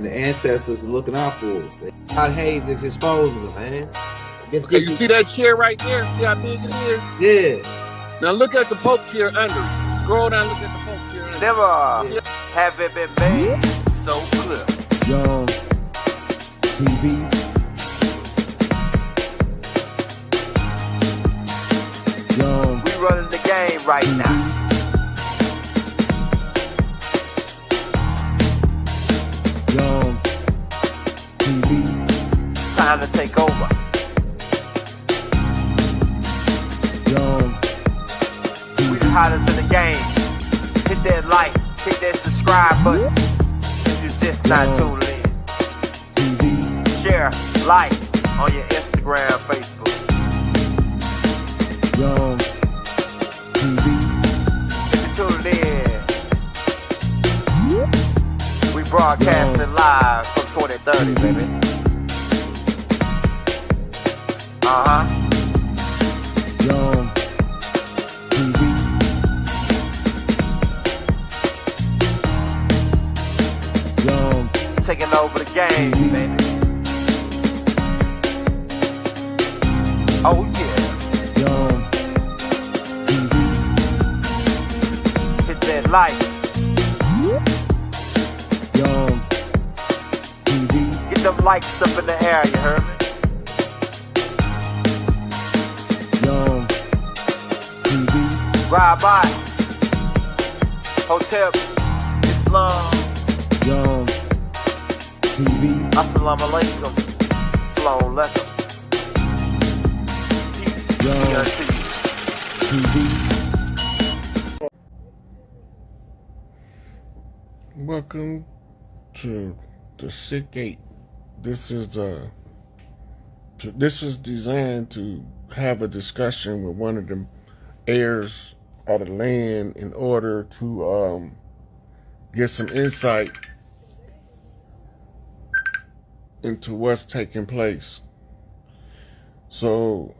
and the ancestors are looking out for us. God Hayes is exposing them, man. Okay, you see that chair right there? See how big it is? Yeah. Now look at the Pope chair under it. Scroll down, look at the Pope chair under it. Never have it been made so clear. Young TV. Young. We running the game right now. Young TV. Time to take over. Young We the hottest in the game. Hit that like, hit that subscribe button. If you just not tuned in. TV. Share, like on your Instagram, Facebook. Young TV. If you tuned in, we broadcasting live from 2030, baby. Young TV. Young Taking over the game, baby. Oh yeah. Young TV. Hit that like. Young TV. Get them likes up in the air, you heard me? Young TV. Ride by. Hotel Islam. Young TV. Assalamu alaikum. Shalom alaikum. Young TV. Welcome to the Sick 8. This is designed to have a discussion with one of the heirs of the land in order to get some insight into what's taking place. So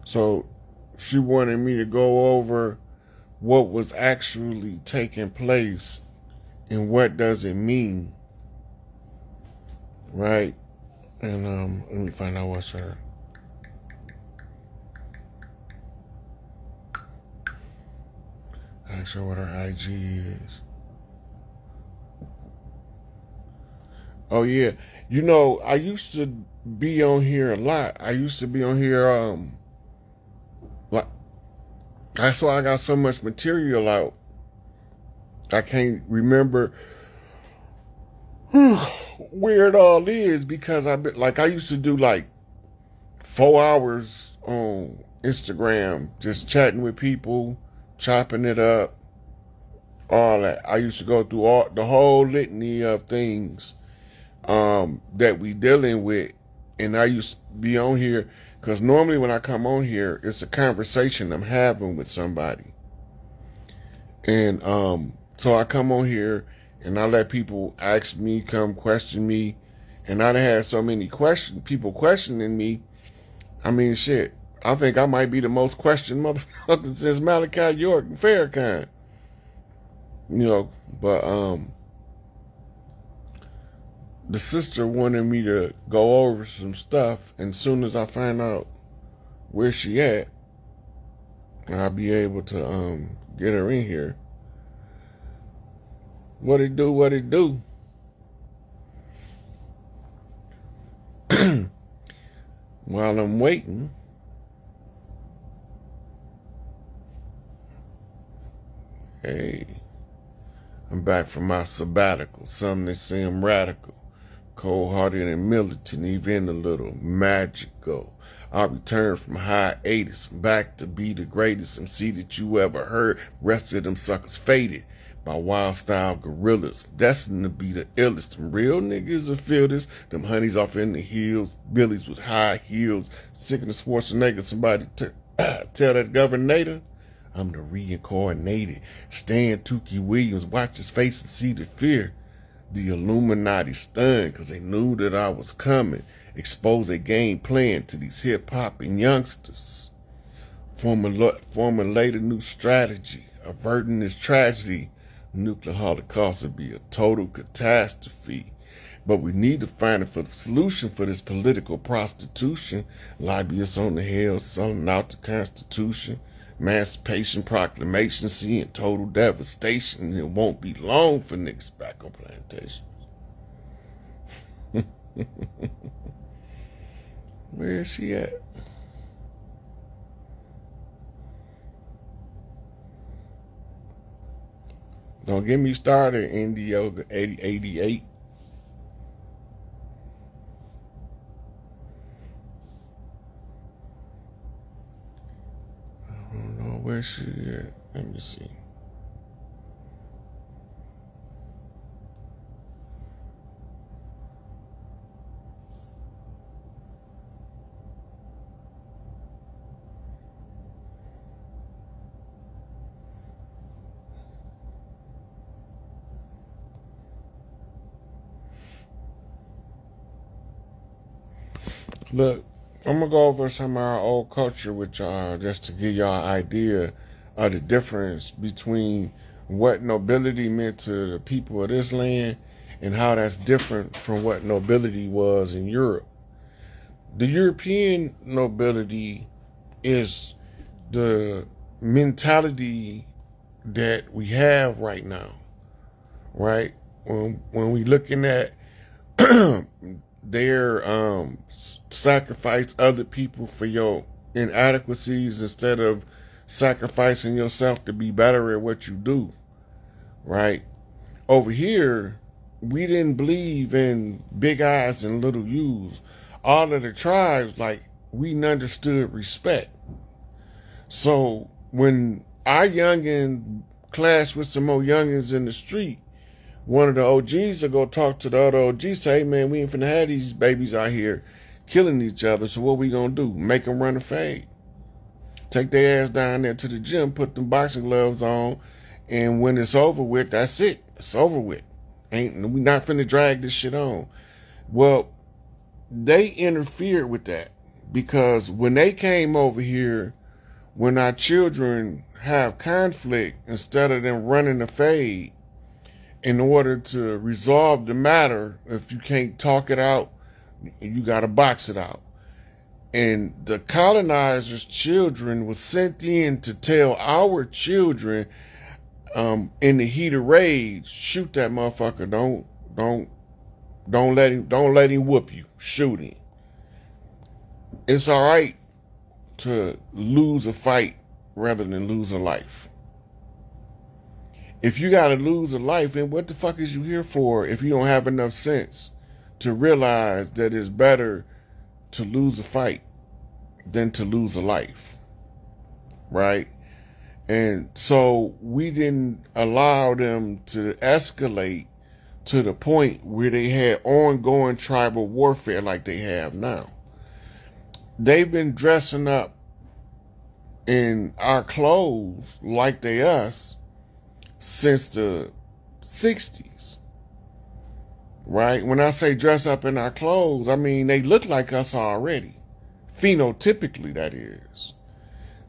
So she wanted me to go over what was actually taking place and what does it mean, right? And let me find out what's her. Ask her what her IG is. Oh yeah, you know, I used to be on here a lot. I used to be on here like, that's why I got so much material out. I can't remember where it all is because I used to do like 4 hours on Instagram, just chatting with people, chopping it up, all that. I used to go through the whole litany of things that we dealing with, and I used to be on here. Because normally when I come on here, it's a conversation I'm having with somebody. And so I come on here and I let people ask me, come question me. And I done had so many people questioning me. I mean, shit, I think I might be the most questioned motherfucker since Malachi York and Farrakhan. You know, but the sister wanted me to go over some stuff, and as soon as I find out where she at, I'll be able to get her in here. What it do? While I'm waiting, hey, I'm back from my sabbatical. Some that say I'm radical, cold-hearted and militant, even a little magical. I returned from hiatus, back to be the greatest MC that you ever heard. Rest of them suckers faded by wild-style gorillas, destined to be the illest. Them real niggas will feel this. Them honeys off in the hills, billies with high heels, sick of the Schwarzenegger. Somebody tell that governor I'm the reincarnated. Stan Tukey Williams, watch his face and see the fear. The Illuminati stunned because they knew that I was coming. Expose a game plan to these hip-hop and youngsters. formulate a new strategy. Averting this tragedy, nuclear holocaust would be a total catastrophe. But we need to find a solution for this political prostitution. Lobbyists on the Hill selling out the Constitution. Emancipation Proclamation seeing total devastation. It won't be long for niggas back on plantations. Where is she at? Don't get me started, Indioga 8088. I don't know where she at. Let me see. Look, I'm going to go over some of our old culture with y'all just to give y'all an idea of the difference between what nobility meant to the people of this land and how that's different from what nobility was in Europe. The European nobility is the mentality that we have right now, right? When we looking at their sacrifice other people for your inadequacies instead of sacrificing yourself to be better at what you do, right? Over here, we didn't believe in big eyes and little U's. All of the tribes, like, we understood respect. So when our youngin clash with some more youngins in the street, one of the OGs will go talk to the other OGs, say, hey man, we ain't finna have these babies out here killing each other, so what we gonna do? Make them run a fade. Take their ass down there to the gym, put them boxing gloves on, and when it's over with, that's it. It's over with. We not finna drag this shit on. Well, they interfered with that because when they came over here, when our children have conflict, instead of them running a fade, in order to resolve the matter, if you can't talk it out, you got to box it out. And the colonizers' children was sent in to tell our children, in the heat of rage, shoot that motherfucker. Don't let him whoop you. Shoot him. It's all right to lose a fight rather than lose a life. If you got to lose a life, then what the fuck is you here for if you don't have enough sense to realize that it's better to lose a fight than to lose a life, right? And so we didn't allow them to escalate to the point where they had ongoing tribal warfare like they have now. They've been dressing up in our clothes like they us since the 60s, right? When I say dress up in our clothes, I mean they look like us already. Phenotypically, that is.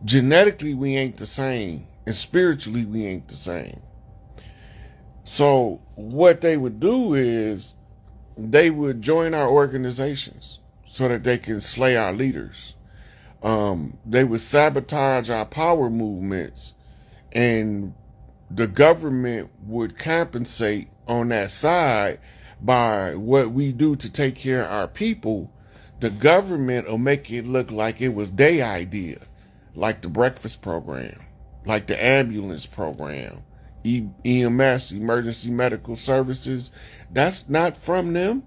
Genetically, we ain't the same, and spiritually, we ain't the same. So what they would do is they would join our organizations so that they can slay our leaders. They would sabotage our power movements, and the government would compensate on that side by what we do to take care of our people. The government will make it look like it was their idea, like the breakfast program, like the ambulance program, EMS, emergency medical services. That's not from them.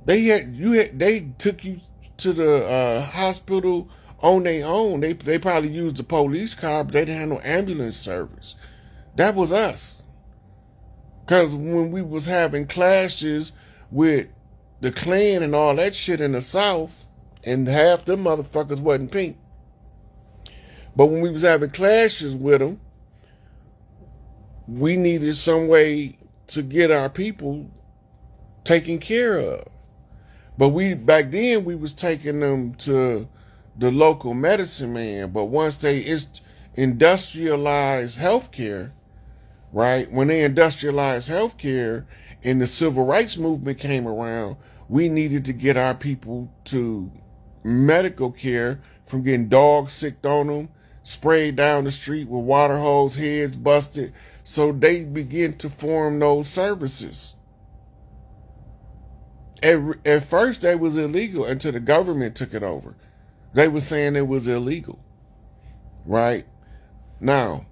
They took you to the hospital on their own. They probably used the police car, but they didn't have no ambulance service. That was us. Because when we was having clashes with the Klan and all that shit in the South, and half them motherfuckers wasn't pink. But when we was having clashes with them, we needed some way to get our people taken care of. But back then we was taking them to the local medicine man. But once they industrialized healthcare, right? When they industrialized healthcare and the civil rights movement came around, we needed to get our people to medical care from getting dogs sicked on them, sprayed down the street with water hose, heads busted. So they begin to form those services. At first, they was illegal until the government took it over. They were saying it was illegal, right? Now,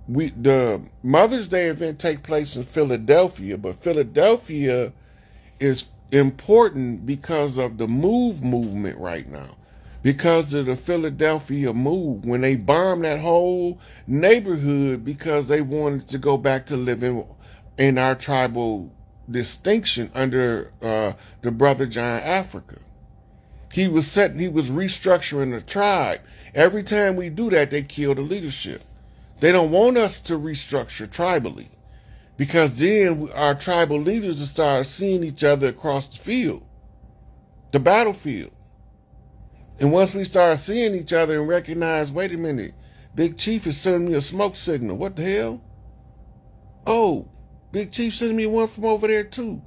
the Mother's Day event take place in Philadelphia, but Philadelphia is important because of the movement right now. Because of the Philadelphia move, when they bombed that whole neighborhood because they wanted to go back to living in our tribal distinction under the Brother John Africa. He was restructuring the tribe. Every time we do that, they kill the leadership. They don't want us to restructure tribally, because then our tribal leaders will start seeing each other across the field, the battlefield. And once we start seeing each other and recognize, wait a minute, Big Chief is sending me a smoke signal. What the hell? Oh, Big Chief sending me one from over there too.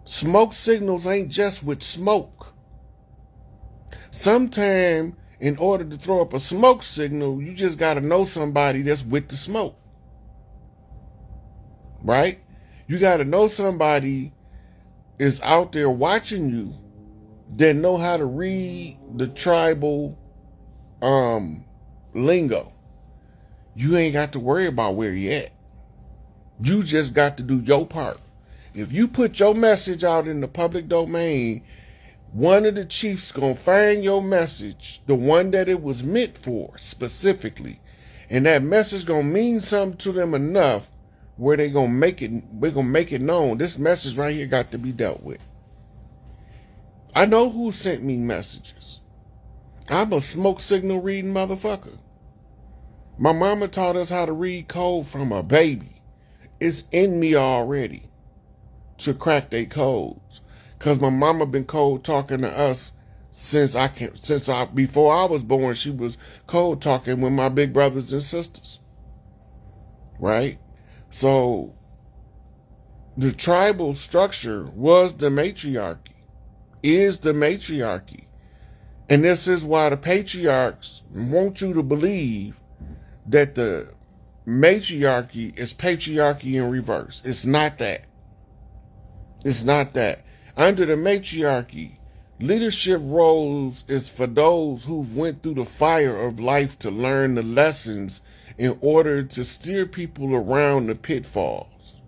Smoke signals ain't just with smoke. Sometime, in order to throw up a smoke signal, you just got to know somebody that's with the smoke. Right? You got to know somebody is out there watching you that know how to read the tribal lingo. You ain't got to worry about where you at. You just got to do your part. If you put your message out in the public domain, one of the chiefs gonna find your message, the one that it was meant for specifically, and that message gonna mean something to them enough where we're gonna make it known. This message right here got to be dealt with. I know who sent me messages. I'm a smoke signal reading motherfucker. My mama taught us how to read code from a baby. It's in me already to crack they codes. Cause my mama been code talking to us before I was born. She was code talking with my big brothers and sisters. Right? So the tribal structure was the matriarchy. Is the matriarchy. And this is why the patriarchs want you to believe that the matriarchy is patriarchy in reverse. It's not that. It's not that. Under the matriarchy, leadership roles is for those who've went through the fire of life to learn the lessons in order to steer people around the pitfalls.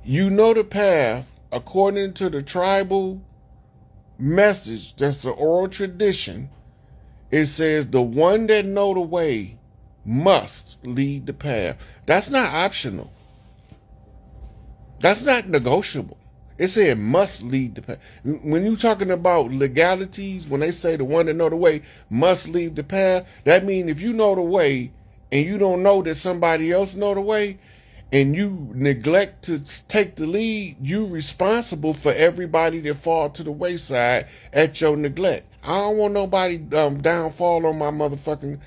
You know the path. According to the tribal message, that's the oral tradition, it says the one that know the way must lead the path. That's not optional. That's not negotiable. It said must lead the path. When you're talking about legalities, when they say the one that know the way must lead the path, that means if you know the way and you don't know that somebody else know the way, and you neglect to take the lead, you responsible for everybody that fall to the wayside at your neglect. I don't want nobody downfall on my motherfucking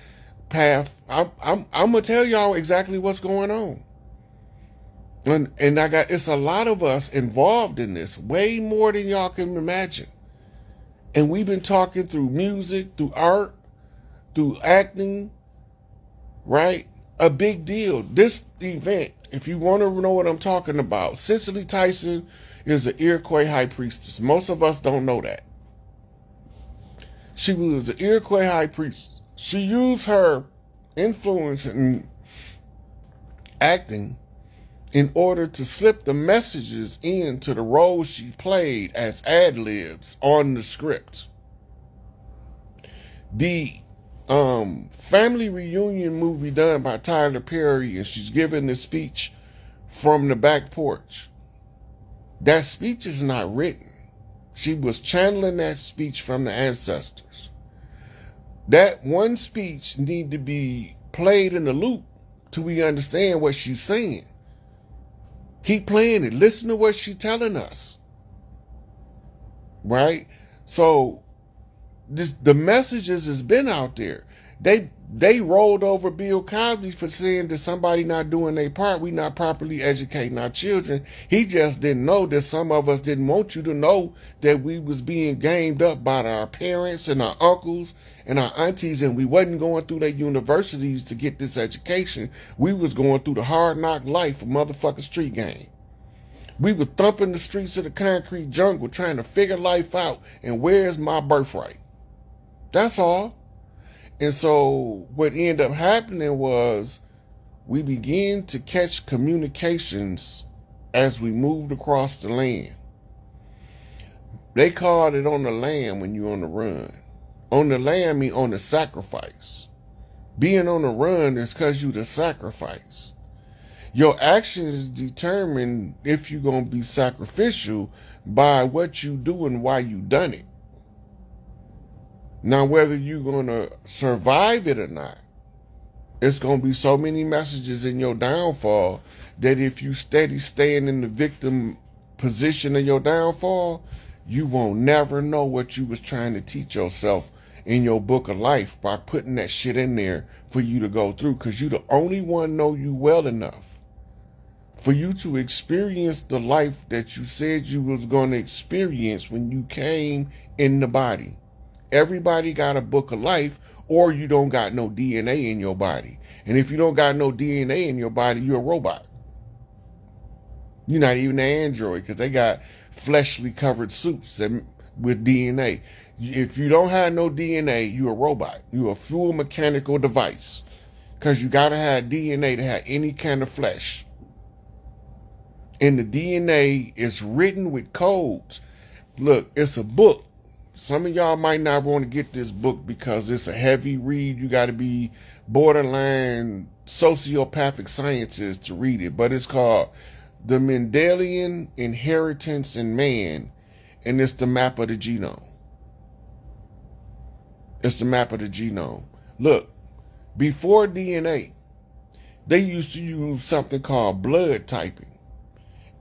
path. I'm gonna tell y'all exactly what's going on. And it's a lot of us involved in this, way more than y'all can imagine. And we've been talking through music, through art, through acting, right? A big deal. This event, if you want to know what I'm talking about, Cicely Tyson is an Iroquois high priestess. Most of us don't know that. She was an Iroquois high priestess. She used her influence in acting in order to slip the messages into the roles she played as ad-libs on the script. The family reunion movie done by Tyler Perry, and she's giving the speech from the back porch. That speech is not written. She was channeling that speech from the ancestors. That one speech need to be played in the loop till we understand what she's saying. Keep playing it. Listen to what she's telling us. Right? So the messages has been out there. They rolled over Bill Cosby for saying that somebody not doing their part. We not properly educating our children. He just didn't know that some of us didn't want you to know that we was being gamed up by our parents and our uncles and our aunties, and we wasn't going through their universities to get this education. We was going through the hard knock life of motherfucking street game. We were thumping the streets of the concrete jungle trying to figure life out and where's my birthright. That's all. And so what ended up happening was we began to catch communications as we moved across the land. They called it on the land when you're on the run. On the land means on the sacrifice. Being on the run is because you the sacrifice. Your actions determine if you're going to be sacrificial by what you do and why you done it. Now, whether you're going to survive it or not, it's going to be so many messages in your downfall that if you steady staying in the victim position of your downfall, you won't never know what you was trying to teach yourself in your book of life by putting that shit in there for you to go through, because you the only one know you well enough for you to experience the life that you said you was going to experience when you came in the body. Everybody got a book of life, or you don't got no DNA in your body. And if you don't got no DNA in your body, you're a robot. You're not even an android, because they got fleshly covered suits with DNA. If you don't have no DNA, you're a robot. You're a full mechanical device, because you got to have DNA to have any kind of flesh. And the DNA is written with codes. Look, it's a book. Some of y'all might not want to get this book because it's a heavy read. You got to be borderline sociopathic sciences to read it. But it's called The Mendelian Inheritance in Man, and it's the map of the genome. It's the map of the genome. Look, before DNA, they used to use something called blood typing.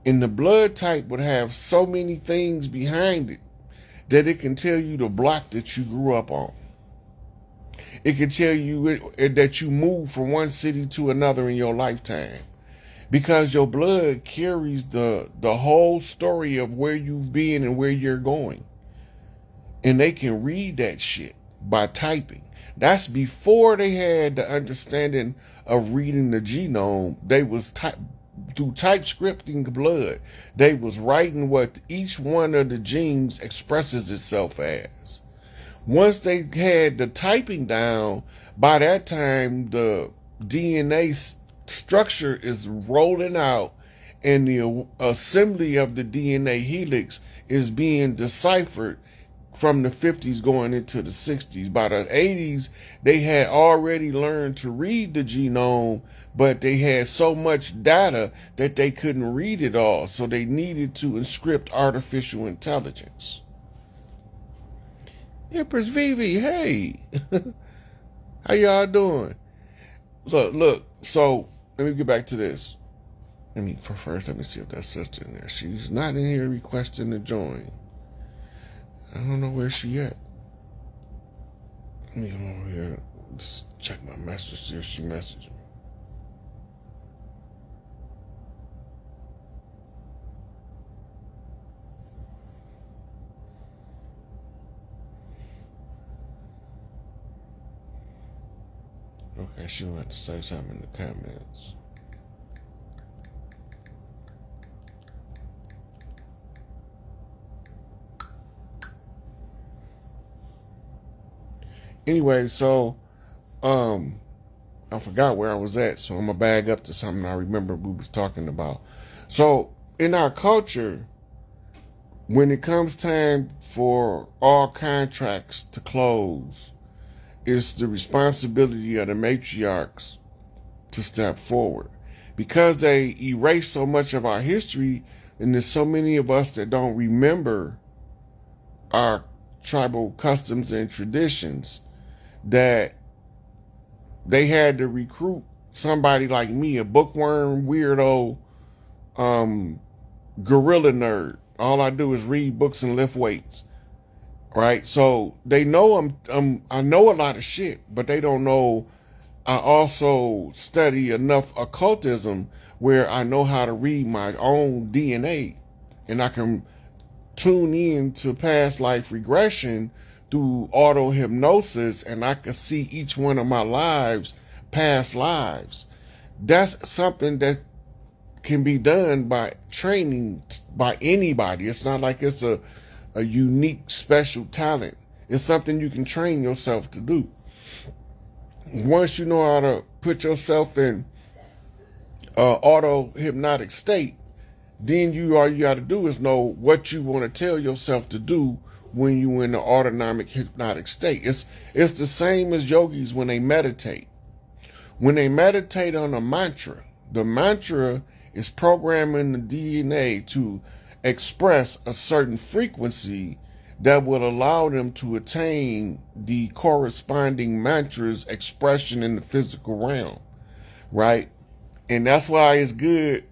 And the blood type would have so many things behind it that it can tell you the block that you grew up on. It can tell you that you moved from one city to another in your lifetime, because your blood carries the whole story of where you've been and where you're going. And they can read that shit by typing. That's before they had the understanding of reading the genome. They was through type scripting blood, they was writing what each one of the genes expresses itself as. Once they had the typing down, by that time the DNA structure is rolling out, and the assembly of the DNA helix is being deciphered from the 50s going into the 60s. By the 80s, they had already learned to read the genome, but they had so much data that they couldn't read it all. So they needed to inscript artificial intelligence. Empress Vivi, hey. How y'all doing? Look. So let me get back to this. Let me see if that sister in there. She's not in here requesting to join. I don't know where she at. Let me come over here. Just check my message, see if she messaged me. Okay, she will have to say something in the comments. Anyway, so I forgot where I was at, so I'm gonna bag up to something I remember we was talking about. So in our culture, when it comes time for all contracts to close, it's the responsibility of the matriarchs to step forward, because they erase so much of our history, and there's so many of us that don't remember our tribal customs and traditions, that they had to recruit somebody like me, a bookworm, weirdo, gorilla nerd. All I do is read books and lift weights. right? So they know I know a lot of shit, but they don't know I also study enough occultism where I know how to read my own DNA, and I can tune in to past life regression through auto hypnosis, and I can see each one of my lives, past lives. That's something that can be done by training by anybody. It's not like it's a unique special talent. It's something you can train yourself to do. Once you know how to put yourself in auto hypnotic state, then all you got to do is know what you want to tell yourself to do when you're in the autonomic hypnotic state. It's the same as yogis when they meditate. When they meditate on a mantra, the mantra is programming the DNA to express a certain frequency that will allow them to attain the corresponding mantra's expression in the physical realm, right? And that's why it's good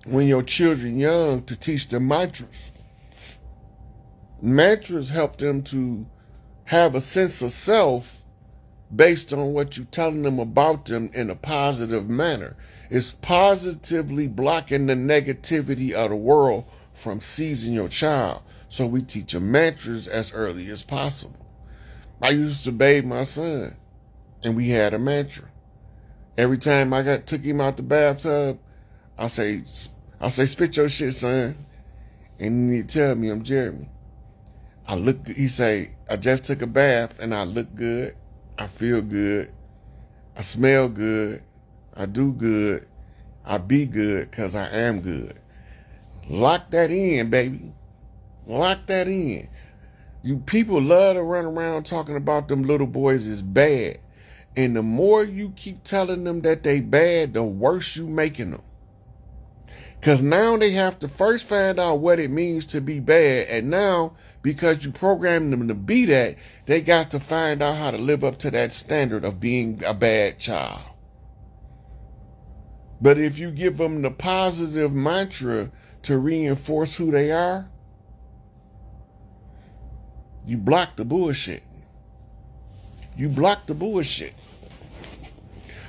when your children young to teach them mantras. Mantras help them to have a sense of self based on what you're telling them about them in a positive manner. It's positively blocking the negativity of the world from seizing your child. So we teach them mantras as early as possible. I used to bathe my son, and we had a mantra. Every time I took him out the bathtub, I say, spit your shit, son. And he tell me I'm Jeremy. He say, I just took a bath and I look good. I feel good. I smell good. I do good. I be good because I am good. Lock that in, baby. Lock that in. You people love to run around talking about them little boys is bad. And the more you keep telling them that they bad, the worse you making them. Because now they have to first find out what it means to be bad. And now, because you programmed them to be that, they got to find out how to live up to that standard of being a bad child. But if you give them the positive mantra to reinforce who they are, you block the bullshit. You block the bullshit.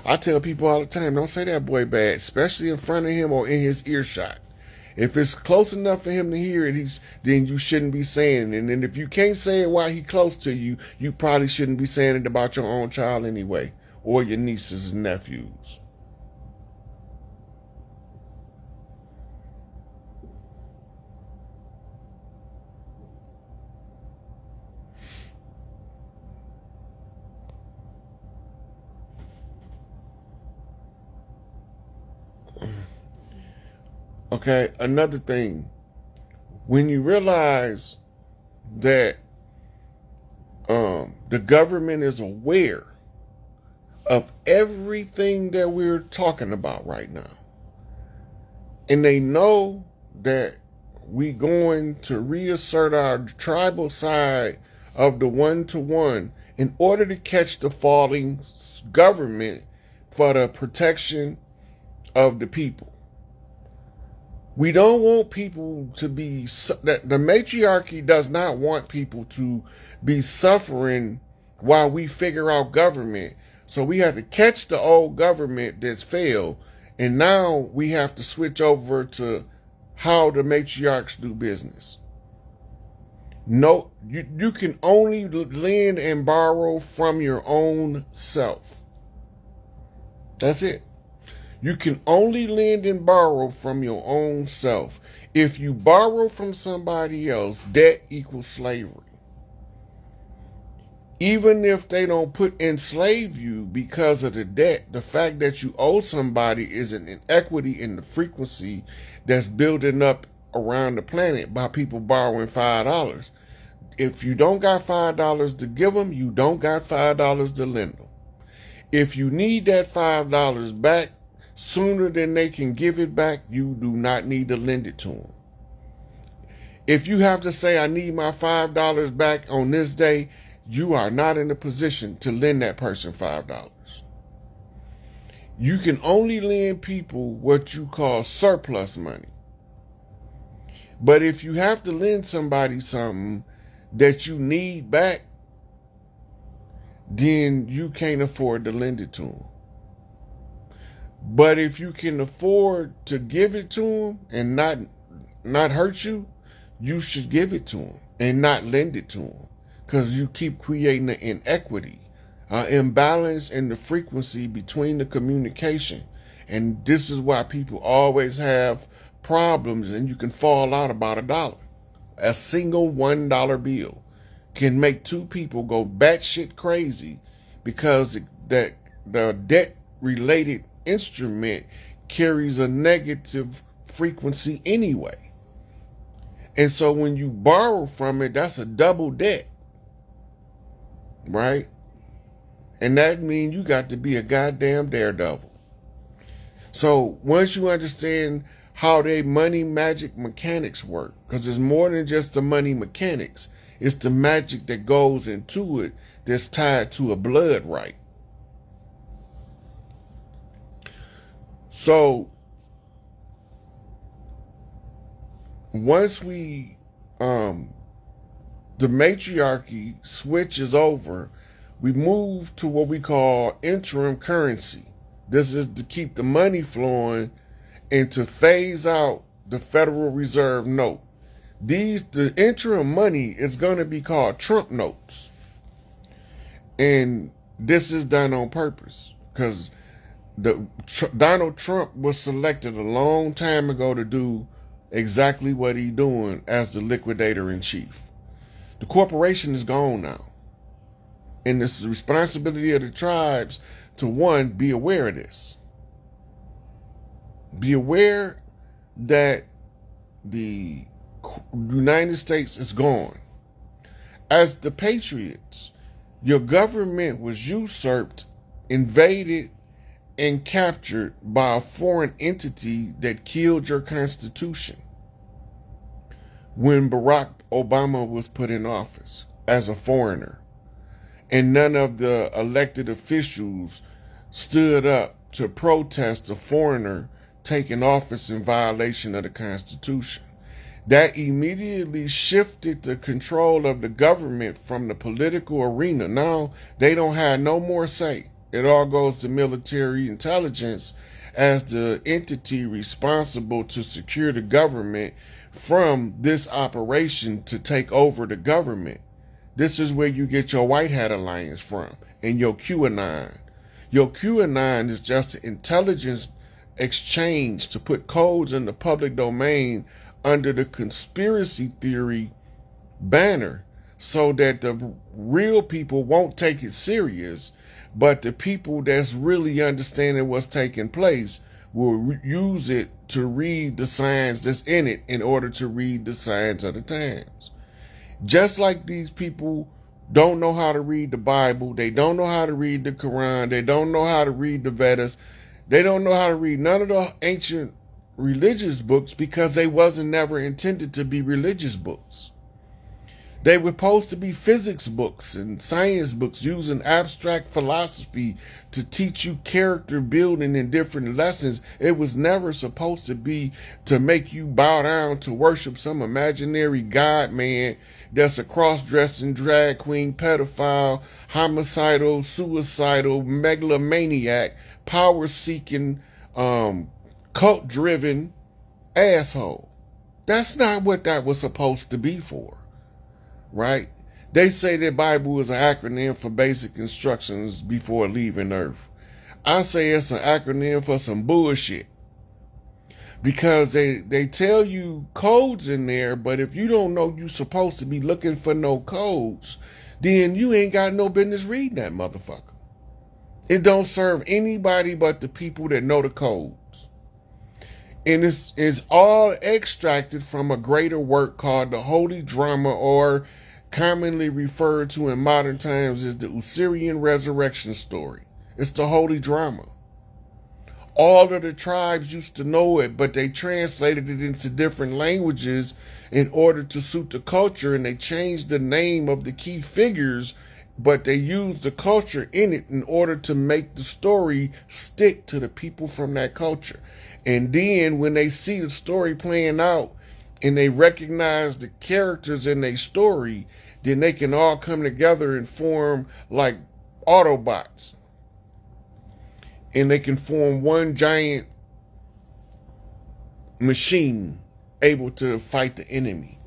I tell people all the time, don't say that boy bad, especially in front of him or in his earshot. If it's close enough for him to hear it, then you shouldn't be saying it. And then if you can't say it while he's close to you, you probably shouldn't be saying it about your own child anyway, or your nieces and nephews. Okay, another thing, when you realize that the government is aware of everything that we're talking about right now, and they know that we're going to reassert our tribal side of the one-to-one in order to catch the falling government for the protection of the people. We don't want people to be, that the matriarchy does not want people to be suffering while we figure out government. So we have to catch the old government that's failed. And now we have to switch over to how the matriarchs do business. No, you can only lend and borrow from your own self. That's it. You can only lend and borrow from your own self. If you borrow from somebody else, debt equals slavery. Even if they don't enslave you because of the debt, the fact that you owe somebody is an inequity in the frequency that's building up around the planet by people borrowing $5. If you don't got $5 to give them, you don't got $5 to lend them. If you need that $5 back sooner than they can give it back, you do not need to lend it to them. If you have to say, I need my $5 back on this day, you are not in a position to lend that person $5. You can only lend people what you call surplus money. But if you have to lend somebody something, that you need back, then you can't afford to lend it to them. But if you can afford to give it to them and not hurt you, you should give it to them and not lend it to them, because you keep creating an inequity, an imbalance in the frequency between the communication. And this is why people always have problems, and you can fall out about $1. A single $1 bill can make two people go batshit crazy, because that the debt related instrument carries a negative frequency anyway. And so when you borrow from it, that's a double debt, right? And that means you got to be a goddamn daredevil. So once you understand how they money magic mechanics work, because it's more than just the money mechanics, it's the magic that goes into it that's tied to a blood right. So once the matriarchy switches over, we move to what we call interim currency. This is to keep the money flowing and to phase out the Federal Reserve note. The interim money is going to be called Trump notes. And this is done on purpose, because Donald Trump was selected a long time ago to do exactly what he's doing as the liquidator in chief. The corporation is gone now. And it's the responsibility of the tribes to, one, be aware of this. Be aware that the United States is gone. As the patriots, your government was usurped, invaded, and captured by a foreign entity that killed your Constitution when Barack Obama was put in office as a foreigner. And none of the elected officials stood up to protest a foreigner taking office in violation of the Constitution. That immediately shifted the control of the government from the political arena. Now they don't have no more say. It all goes to military intelligence as the entity responsible to secure the government from this operation to take over the government. This is where you get your White Hat Alliance from and your QAnon. Your QAnon is just an intelligence exchange to put codes in the public domain under the conspiracy theory banner, so that the real people won't take it serious, but the people that's really understanding what's taking place will use it to read the signs that's in it in order to read the signs of the times. Just like these people don't know how to read the Bible, they don't know how to read the Quran, they don't know how to read the Vedas, they don't know how to read none of the ancient religious books, because they wasn't never intended to be religious books. They were supposed to be physics books and science books using abstract philosophy to teach you character building and different lessons. It was never supposed to be to make you bow down to worship some imaginary God man that's a cross-dressing drag queen, pedophile, homicidal, suicidal, megalomaniac, power-seeking, cult-driven asshole. That's not what that was supposed to be for. Right? They say that Bible is an acronym for basic instructions before leaving Earth. I say it's an acronym for some bullshit. Because they tell you codes in there, but if you don't know you're supposed to be looking for no codes, then you ain't got no business reading that motherfucker. It don't serve anybody but the people that know the codes. And it's all extracted from a greater work called the Holy Drama, or commonly referred to in modern times as the Osirian resurrection story. It's the Holy Drama. All of the tribes used to know it, but they translated it into different languages in order to suit the culture, and they changed the name of the key figures, but they used the culture in it in order to make the story stick to the people from that culture. And then when they see the story playing out and they recognize the characters in their story, then they can all come together and form like Autobots. And they can form one giant machine able to fight the enemy.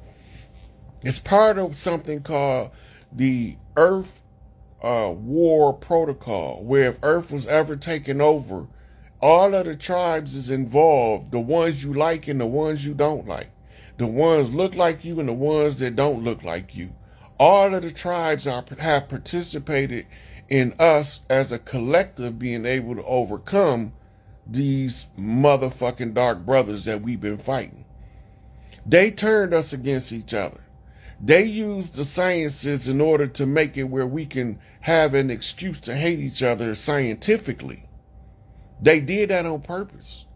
It's part of something called the Earth War Protocol, where if Earth was ever taken over, all of the tribes is involved, the ones you like and the ones you don't like, the ones look like you and the ones that don't look like you. All of the tribes have participated in us as a collective being able to overcome these motherfucking dark brothers that we've been fighting. They turned us against each other. They used the sciences in order to make it where we can have an excuse to hate each other scientifically. They did that on purpose.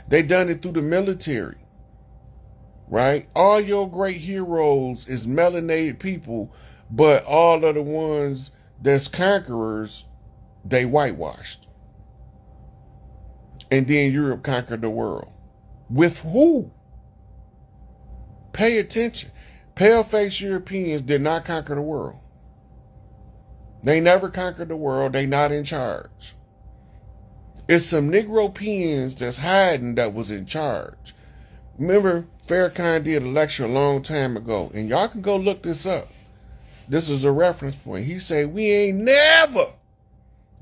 They done it through the military, right? All your great heroes is melanated people, but all of the ones that's conquerors, they whitewashed. And then Europe conquered the world. With who? Pay attention. Pale-faced Europeans did not conquer the world. They never conquered the world. They not in charge. It's some Negropeans that's hiding that was in charge. Remember, Farrakhan did a lecture a long time ago, and y'all can go look this up. This is a reference point. He said, we ain't never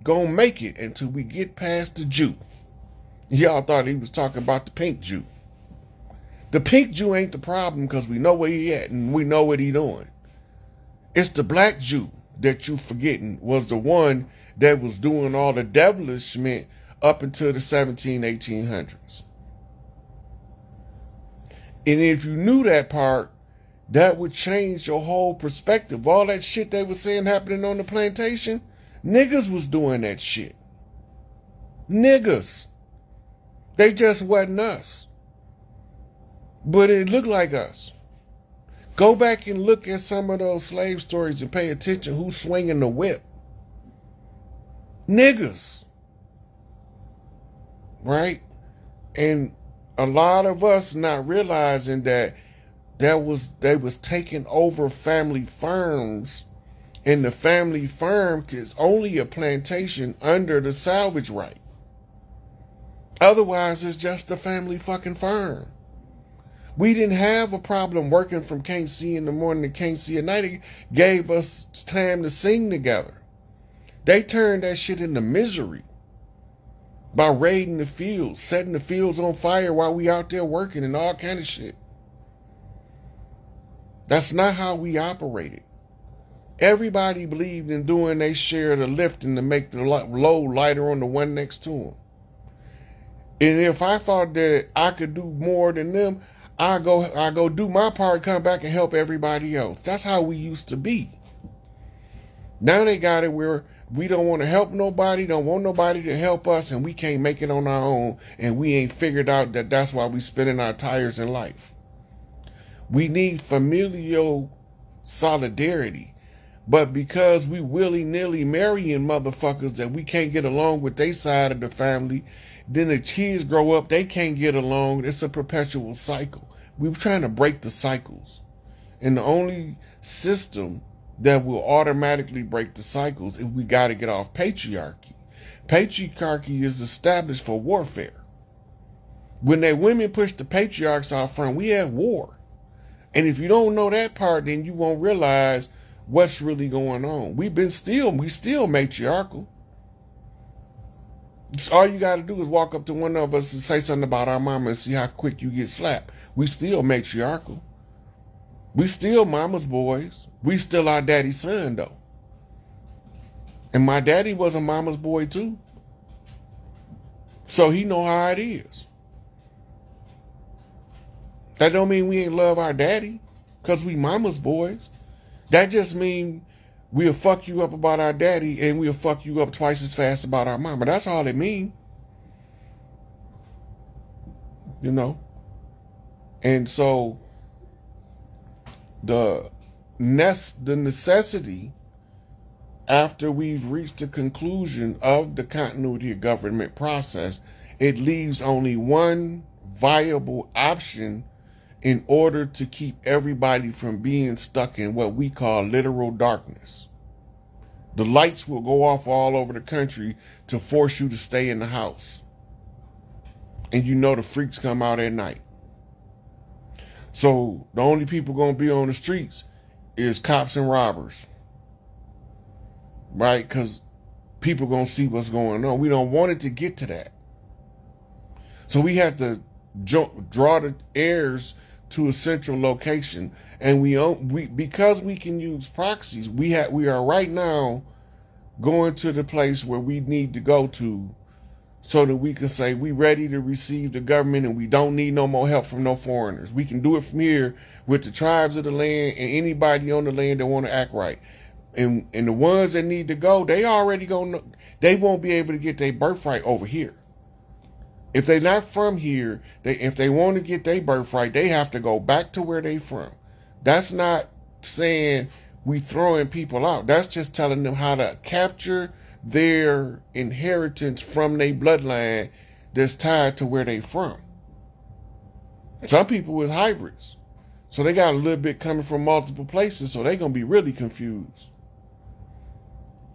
gonna make it until we get past the Jew. Y'all thought he was talking about the pink Jew. The pink Jew ain't the problem because we know where he at and we know what he doing. It's the black Jew that you forgetting was the one that was doing all the devilishment up until the 1800s. And if you knew that part, that would change your whole perspective. All that shit they were saying happening on the plantation, niggas was doing that shit. Niggas. They just wasn't us. But it looked like us. Go back and look at some of those slave stories and pay attention who's swinging the whip. Niggas. Right? And a lot of us not realizing that they was taking over family farms, and the family farm is only a plantation under the salvage right. Otherwise, it's just a family fucking farm. We didn't have a problem working from can't see in the morning to can't see at night. It gave us time to sing together. They turned that shit into misery by raiding the fields, setting the fields on fire while we out there working and all kind of shit. That's not how we operated. Everybody believed in doing their share of the lifting to make the load lighter on the one next to them. And if I thought that I could do more than them, I go do my part, come back and help everybody else. That's how we used to be. Now they got it where we don't want to help nobody, don't want nobody to help us, and we can't make it on our own, and we ain't figured out that that's why we spinning our tires in life. We need familial solidarity, but because we willy-nilly marrying motherfuckers that we can't get along with their side of the family, then the kids grow up, they can't get along. It's a perpetual cycle. We're trying to break the cycles. And the only system that will automatically break the cycles is we got to get off patriarchy. Patriarchy is established for warfare. When they women push the patriarchs out front, we have war. And if you don't know that part, then you won't realize what's really going on. We still matriarchal. All you got to do is walk up to one of us and say something about our mama and see how quick you get slapped. We still matriarchal. We still mama's boys. We still our daddy's son, though. And my daddy was a mama's boy, too. So he know how it is. That don't mean we ain't love our daddy because we mama's boys. That just mean we'll fuck you up about our daddy and we'll fuck you up twice as fast about our mama. That's all it mean. You know? And so the necessity, after we've reached the conclusion of the continuity of government process, it leaves only one viable option, in order to keep everybody from being stuck in what we call literal darkness. The lights will go off all over the country to force you to stay in the house. And you know the freaks come out at night. So the only people going to be on the streets is cops and robbers. Right? Because people going to see what's going on. We don't want it to get to that. So we have to draw the heirs to a central location, and we because we can use proxies, we are right now going to the place where we need to go to, so that we can say we ready to receive the government and we don't need no more help from no foreigners. We can do it from here with the tribes of the land and anybody on the land that want to act right. And the ones that need to go, they already they won't be able to get their birthright over here. If they're not from here, if they want to get their birthright, they have to go back to where they from. That's not saying we throwing people out. That's just telling them how to capture their inheritance from their bloodline that's tied to where they from. Some people is hybrids. So they got a little bit coming from multiple places, so they're going to be really confused.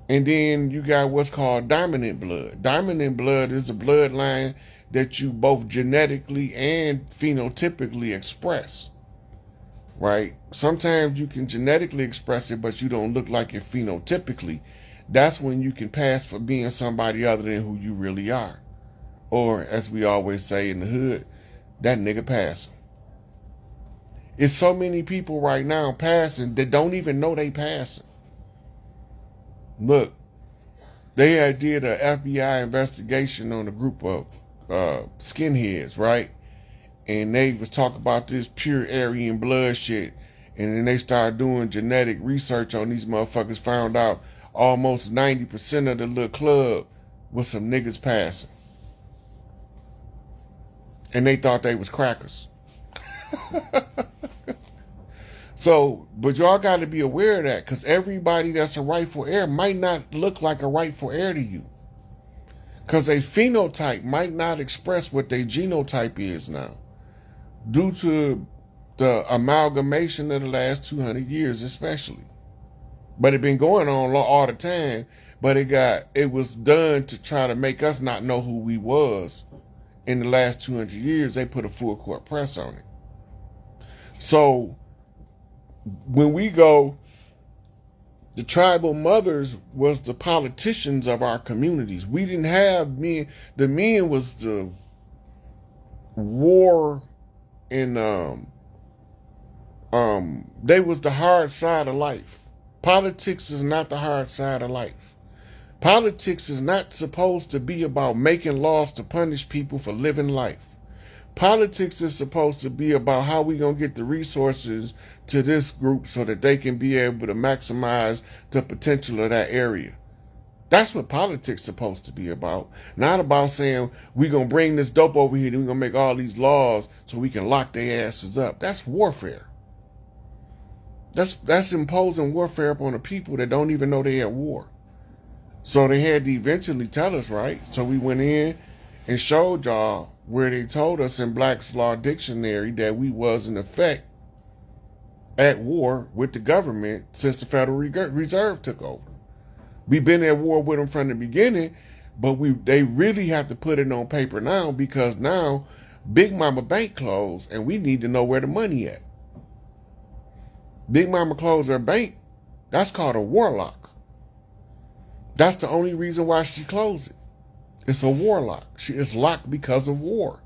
And then you got what's called dominant blood. Dominant blood is a bloodline that you both genetically and phenotypically express, right? Sometimes you can genetically express it, but you don't look like it phenotypically. That's when you can pass for being somebody other than who you really are. Or, as we always say in the hood, that nigga passing. It's so many people right now passing that don't even know they passing. Look, they had did an FBI investigation on a group of skinheads, right? And they was talking about this pure Aryan blood shit. And then they started doing genetic research on these motherfuckers, found out almost 90% of the little club was some niggas passing. And they thought they was crackers. So, but y'all got to be aware of that, because everybody that's a rightful heir might not look like a rightful heir to you. Because a phenotype might not express what their genotype is now, due to the amalgamation of the last 200 years especially. But it been going on all the time, but it was done to try to make us not know who we was. In the last 200 years, they put a full court press on it. So when we go, the tribal mothers was the politicians of our communities. We didn't have men. The men was the war and they was the hard side of life. Politics is not the hard side of life. Politics is not supposed to be about making laws to punish people for living life. Politics is supposed to be about how we gonna get the resources to this group so that they can be able to maximize the potential of that area. That's what politics is supposed to be about. Not about saying we gonna bring this dope over here and we gonna make all these laws so we can lock their asses up. That's warfare. That's imposing warfare upon the people that don't even know they're at war. So they had to eventually tell us, right? So we went in and showed y'all where they told us in Black's Law Dictionary that we was in effect at war with the government since the Federal Reserve took over. We've been at war with them from the beginning, but they really have to put it on paper now, because now Big Mama Bank closed and we need to know where the money at. Big Mama closed her bank. That's called a warlock. That's the only reason why she closed it. It's a warlock. She is locked because of war.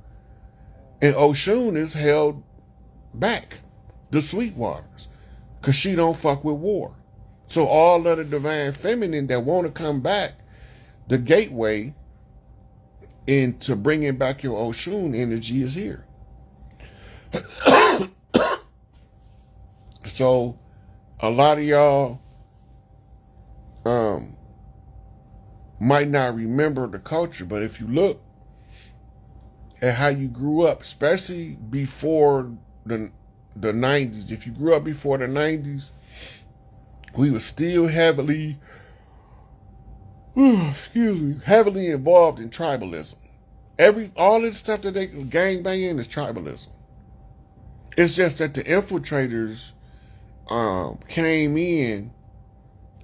And Oshun is held back, the Sweetwaters, because she don't fuck with war. So all of the divine feminine that want to come back, the gateway into bringing back your Oshun energy is here. So a lot of y'all might not remember the culture, but if you look at how you grew up, especially before the 90s, if you grew up before the 90s, we were still heavily involved in tribalism. All this stuff that they gangbanging is tribalism. It's just that the infiltrators came in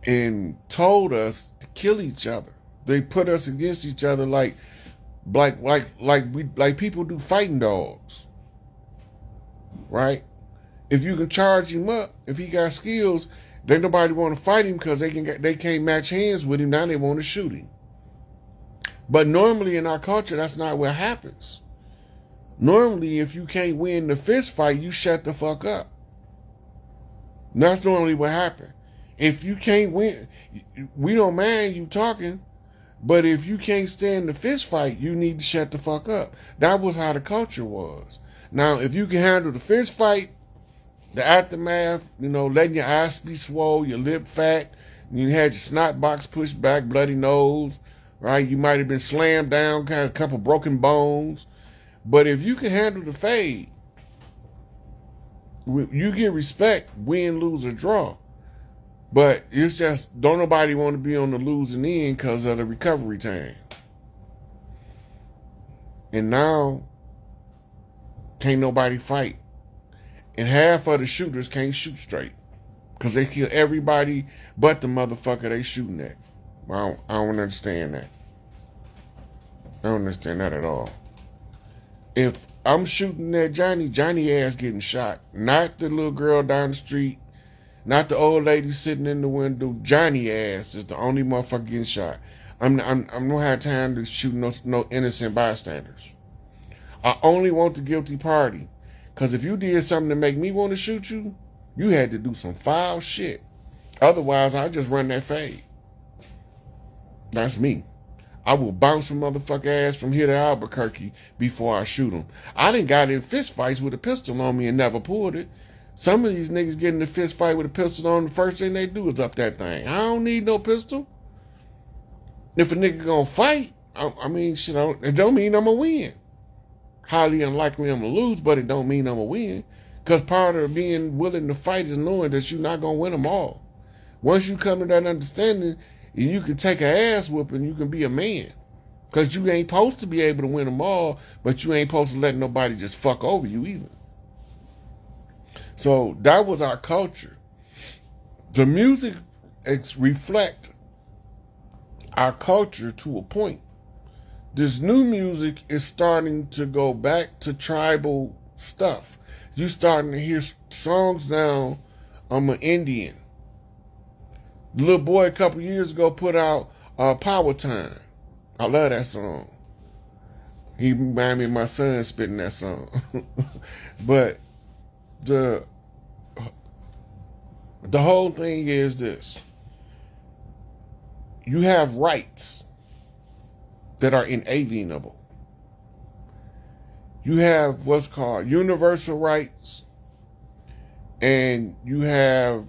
and told us to kill each other. They put us against each other like people do fighting dogs, right? If you can charge him up, if he got skills, then nobody want to fight him because they can't match hands with him. Now they want to shoot him. But normally in our culture, that's not what happens. Normally, if you can't win the fist fight, you shut the fuck up. That's normally what happens. If you can't win, we don't mind you talking, but if you can't stand the fist fight, you need to shut the fuck up. That was how the culture was. Now, if you can handle the fist fight, the aftermath, letting your eyes be swole, your lip fat, you had your snot box pushed back, bloody nose, right? You might have been slammed down, got a couple broken bones. But if you can handle the fade, you get respect, win, lose, or draw. But it's just, don't nobody want to be on the losing end because of the recovery time. And now, can't nobody fight. And half of the shooters can't shoot straight because they kill everybody but the motherfucker they shooting at. I don't understand that. I don't understand that at all. If I'm shooting at Johnny ass getting shot. Not the little girl down the street. Not the old lady sitting in the window. Johnny ass is the only motherfucker getting shot. I don't have time to shoot no innocent bystanders. I only want the guilty party. Because if you did something to make me want to shoot you, you had to do some foul shit. Otherwise, I just run that fade. That's me. I will bounce a motherfucker ass from here to Albuquerque before I shoot him. I done got in fist fights with a pistol on me and never pulled it. Some of these niggas get in a fist fight with a pistol on, the first thing they do is up that thing. I don't need no pistol. If a nigga gonna fight, it don't mean I'm gonna win. Highly unlikely I'm gonna lose, but it don't mean I'm gonna win. Because part of being willing to fight is knowing that you're not gonna win them all. Once you come to that understanding, you can take an ass whooping, you can be a man. Because you ain't supposed to be able to win them all, but you ain't supposed to let nobody just fuck over you either. So that was our culture. The music reflect our culture to a point. This new music is starting to go back to tribal stuff. You starting to hear songs now, I'm an Indian. The little boy a couple years ago put out Power Time. I love that song. He reminded me of my son spitting that song. But the whole thing is this. You have rights that are inalienable. You have what's called universal rights, and you have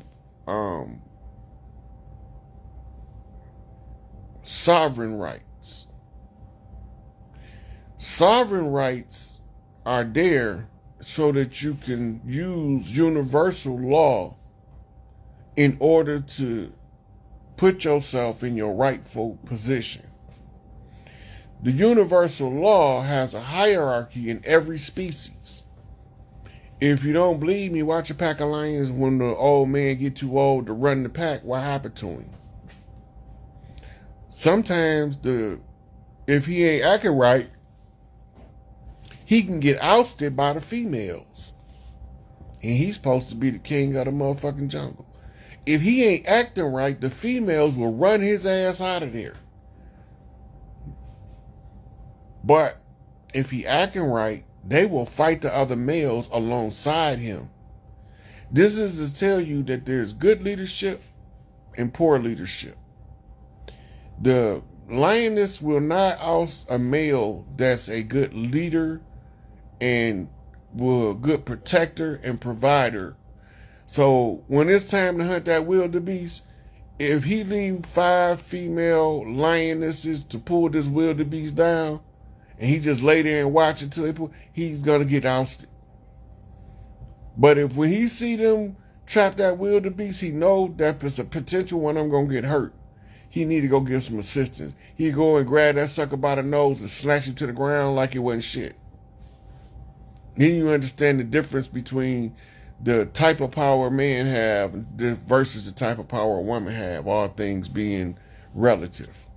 sovereign rights. Sovereign rights are there so that you can use universal law in order to put yourself in your rightful position. The universal law has a hierarchy in every species. If you don't believe me, watch a pack of lions when the old man get too old to run the pack. What happened to him? Sometimes if he ain't acting right, he can get ousted by the females. And he's supposed to be the king of the motherfucking jungle. If he ain't acting right, the females will run his ass out of there. But if he acting right, they will fight the other males alongside him. This is to tell you that there's good leadership and poor leadership. The lioness will not oust a male that's a good leader and a good protector and provider. So when it's time to hunt that wildebeest, if he leave 5 female lionesses to pull this wildebeest down, and he just lay there and watch until they pull, he's gonna get ousted. But if when he see them trap that wildebeest, he know that it's a potential one I'm gonna get hurt. He need to go give some assistance. He go and grab that sucker by the nose and slash him to the ground like it wasn't shit. Then you understand the difference between the type of power men have versus the type of power a woman have, all things being relative.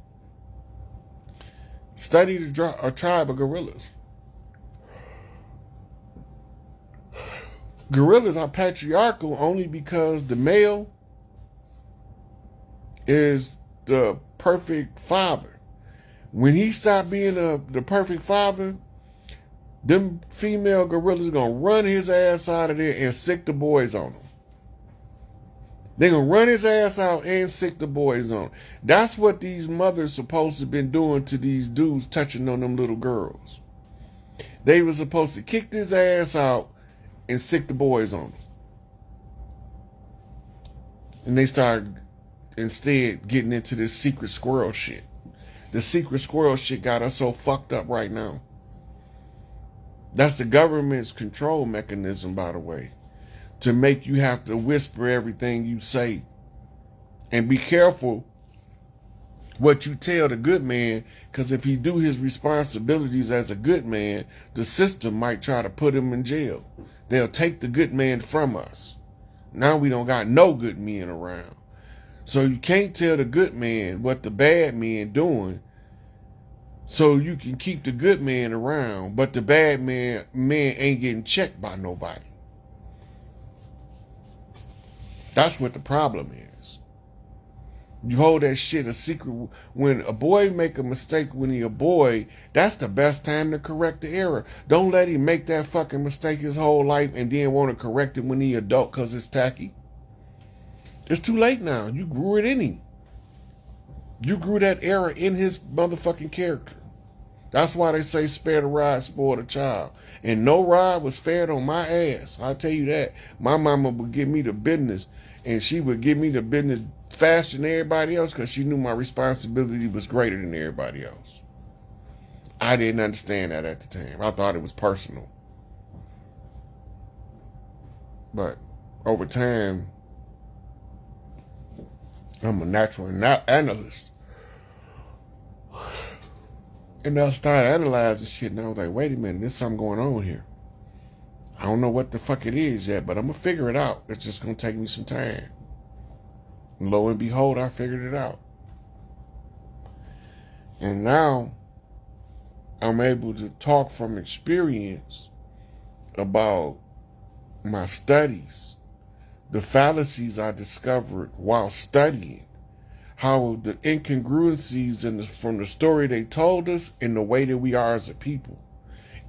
Study a tribe of gorillas. Gorillas are patriarchal only because the male is the perfect father. When he stopped being the perfect father, them female gorillas are going to run his ass out of there and sick the boys on him. They're going to run his ass out and sick the boys on him. That's what these mothers supposed to have been doing to these dudes touching on them little girls. They were supposed to kick his ass out and sick the boys on him. And they started instead getting into this secret squirrel shit. The secret squirrel shit got us so fucked up right now. That's the government's control mechanism, by the way, to make you have to whisper everything you say. And be careful what you tell the good man, because if he do his responsibilities as a good man, the system might try to put him in jail. They'll take the good man from us. Now we don't got no good men around. So you can't tell the good man what the bad men doing, so you can keep the good man around, but the bad man ain't getting checked by nobody. That's what the problem is. You hold that shit a secret. When a boy make a mistake when he a boy, that's the best time to correct the error. Don't let him make that fucking mistake his whole life and then want to correct it when he adult because it's tacky. It's too late now. You grew it in him. You grew that error in his motherfucking character. That's why they say spare the rod, spoil the child. And no rod was spared on my ass. I'll tell you that. My mama would give me the business, and she would give me the business faster than everybody else because she knew my responsibility was greater than everybody else. I didn't understand that at the time. I thought it was personal. But over time, I'm a natural analyst. And I started analyzing shit, and I was like, wait a minute, there's something going on here. I don't know what the fuck it is yet, but I'm going to figure it out. It's just going to take me some time. And lo and behold, I figured it out. And now, I'm able to talk from experience about my studies, the fallacies I discovered while studying, how the incongruencies from the story they told us and the way that we are as a people.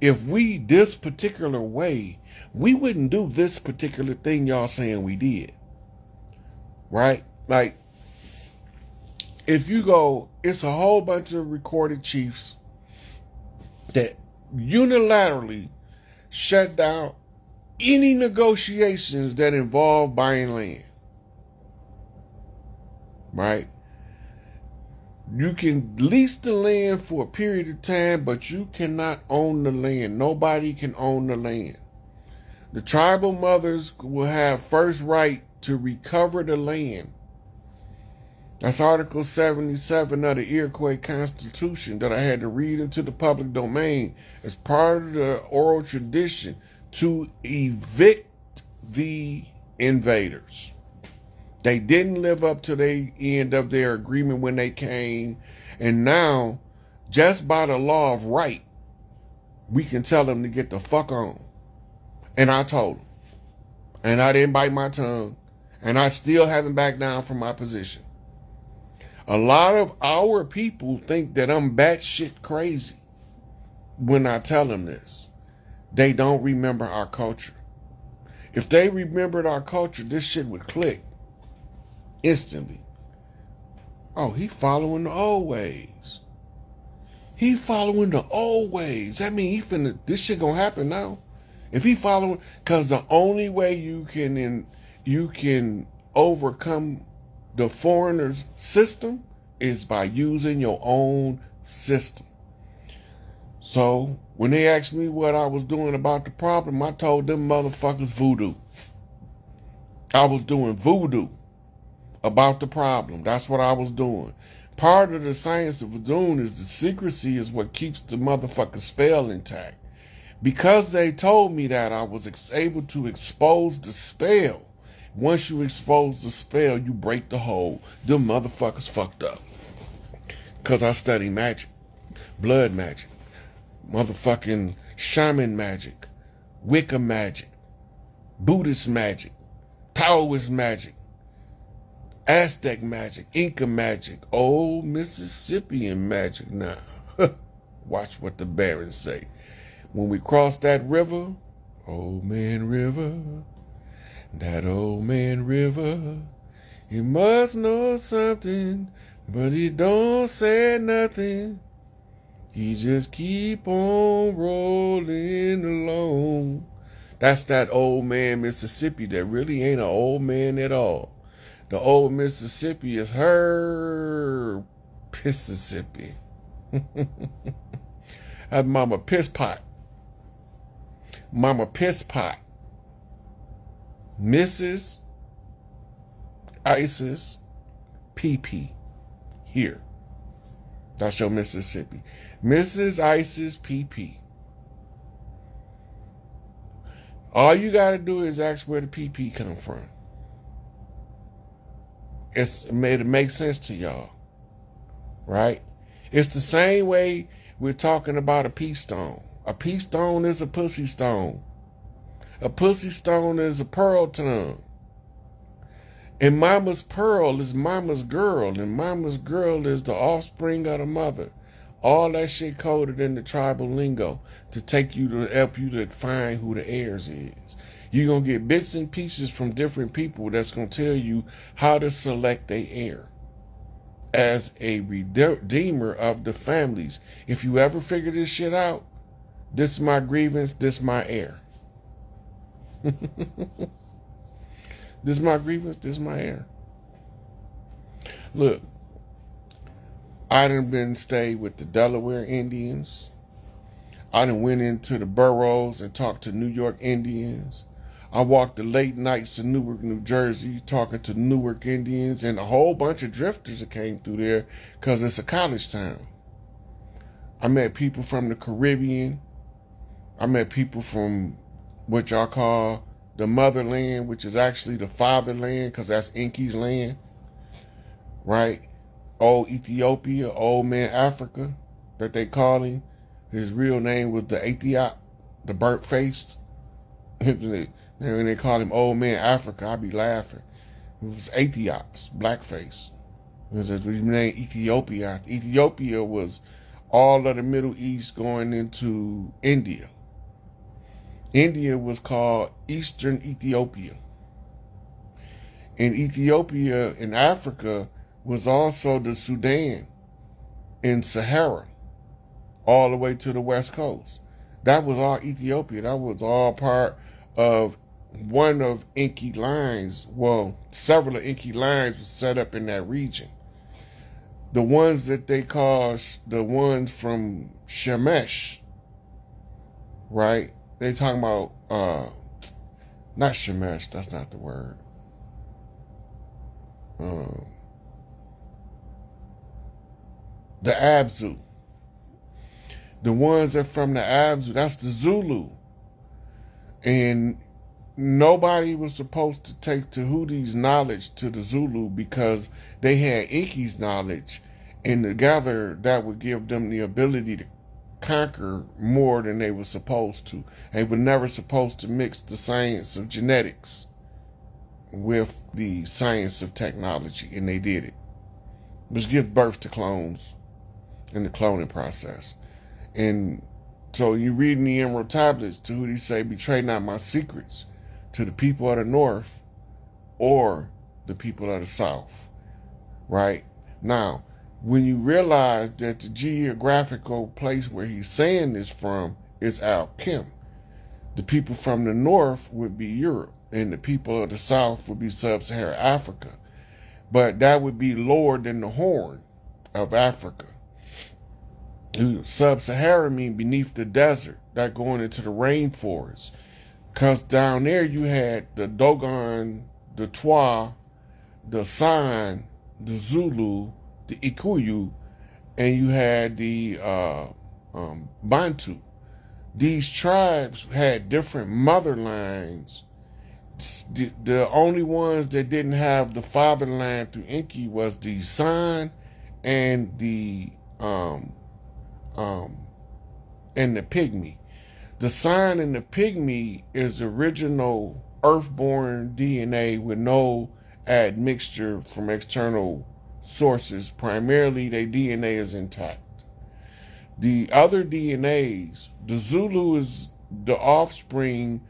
If we this particular way, we wouldn't do this particular thing y'all saying we did. Right? Like, if you go, it's a whole bunch of recorded chiefs that unilaterally shut down any negotiations that involve buying land. Right? You can lease the land for a period of time, but you cannot own the land. Nobody can own the land. The tribal mothers will have first right to recover the land. That's Article 77 of the Iroquois Constitution that I had to read into the public domain as part of the oral tradition to evict the invaders. They didn't live up to the end of their agreement when they came. And now, just by the law of right, we can tell them to get the fuck on. And I told them. And I didn't bite my tongue. And I still haven't backed down from my position. A lot of our people think that I'm batshit crazy when I tell them this. They don't remember our culture. If they remembered our culture, this shit would click. Instantly. Oh, he following the old ways. He following the old ways. That mean this shit gonna happen now. If he following, cause the only way you can overcome the foreigner's system is by using your own system. So when they asked me what I was doing about the problem, I told them motherfuckers voodoo. I was doing voodoo about the problem. That's what I was doing. Part of the science of voodoo is the secrecy is what keeps the motherfucking spell intact. Because they told me that, I was able to expose the spell. Once you expose the spell, you break the hold. Them motherfuckers fucked up. Because I study magic, blood magic, motherfucking shaman magic, Wicca magic, Buddhist magic, Taoist magic, Aztec magic, Inca magic, old Mississippian magic now. Watch what the barons say. When we cross that river, old man river, that old man river, he must know something, but he don't say nothing. He just keep on rolling along. That's that old man Mississippi that really ain't an old man at all. The old Mississippi is her Mississippi. That's Mama Piss Pot. Mama Piss Pot. Mrs. Isis PP. Here. That's your Mississippi. Mrs. Isis PP. All you got to do is ask where the PP come from. It makes sense to y'all. Right? It's the same way we're talking about a peace stone. A peace stone is a pussy stone. A pussy stone is a pearl tongue. And mama's pearl is mama's girl. And mama's girl is the offspring of the mother. All that shit coded in the tribal lingo to take you to help you to find who the heirs is. You're going to get bits and pieces from different people that's going to tell you how to select a heir as a redeemer of the families. If you ever figure this shit out, this is my grievance, this is my heir. This is my grievance, this is my heir. Look, I done been stayed with the Delaware Indians. I done went into the boroughs and talked to New York Indians. I walked the late nights in Newark, New Jersey, talking to Newark Indians and a whole bunch of drifters that came through there because it's a college town. I met people from the Caribbean. I met people from what y'all call the motherland, which is actually the fatherland because that's Inky's land, right? Old Ethiopia, old man Africa, that they call him. His real name was the Ethiop, the burnt-faced. When they call him old man Africa, I be laughing. It was Ethiops, blackface. It was his name Ethiopia. Ethiopia was all of the Middle East going into India. India was called Eastern Ethiopia. And Ethiopia in Africa was also the Sudan in Sahara, all the way to the West Coast. That was all Ethiopia. That was all part of one of Inky lines. Well, several of Inky lines was set up in that region. The ones that they call the ones from Shemesh, right? They talking about, not Shemesh, that's not the word. The Abzu. The ones that from the Abzu, that's the Zulu. And nobody was supposed to take Tahuti's knowledge to the Zulu because they had Inky's knowledge, and together that would give them the ability to conquer more than they were supposed to. They were never supposed to mix the science of genetics with the science of technology, and they did it. Which give birth to clones in the cloning process. And so you read in the Emerald Tablets, Tahuti say, betray not my secrets to the people of the North or the people of the South, right? Now, when you realize that the geographical place where he's saying this from is Al-Kim, the people from the North would be Europe, and the people of the South would be Sub-Saharan Africa. But that would be lower than the Horn of Africa. Sub-Saharan mean beneath the desert, that going into the rainforest. Because down there you had the Dogon, the Twa, the San, the Zulu, the Ikuyu, and you had the Bantu. these tribes had different mother lines. The only ones that didn't have the father line through Enki was the San and the Pygmy. The San and the Pygmy is original earthborn DNA with no admixture from external sources. Primarily, their DNA is intact. The other DNAs, the Zulu is the offspring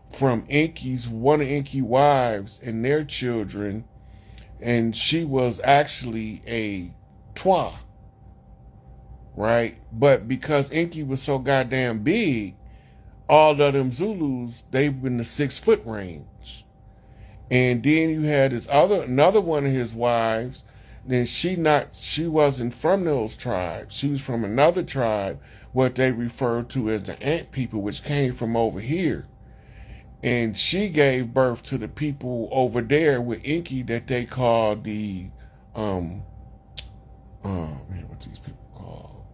from one of Enki's wives and their children, and she was actually a Twa, right? But because Enki was so goddamn big, all of them Zulus, they were in the 6 foot range. And then you had another one of his wives. Then she wasn't from those tribes. She was from another tribe, what they refer to as the Ant people, which came from over here. And she gave birth to the people over there with Enki that they call the what's these people called?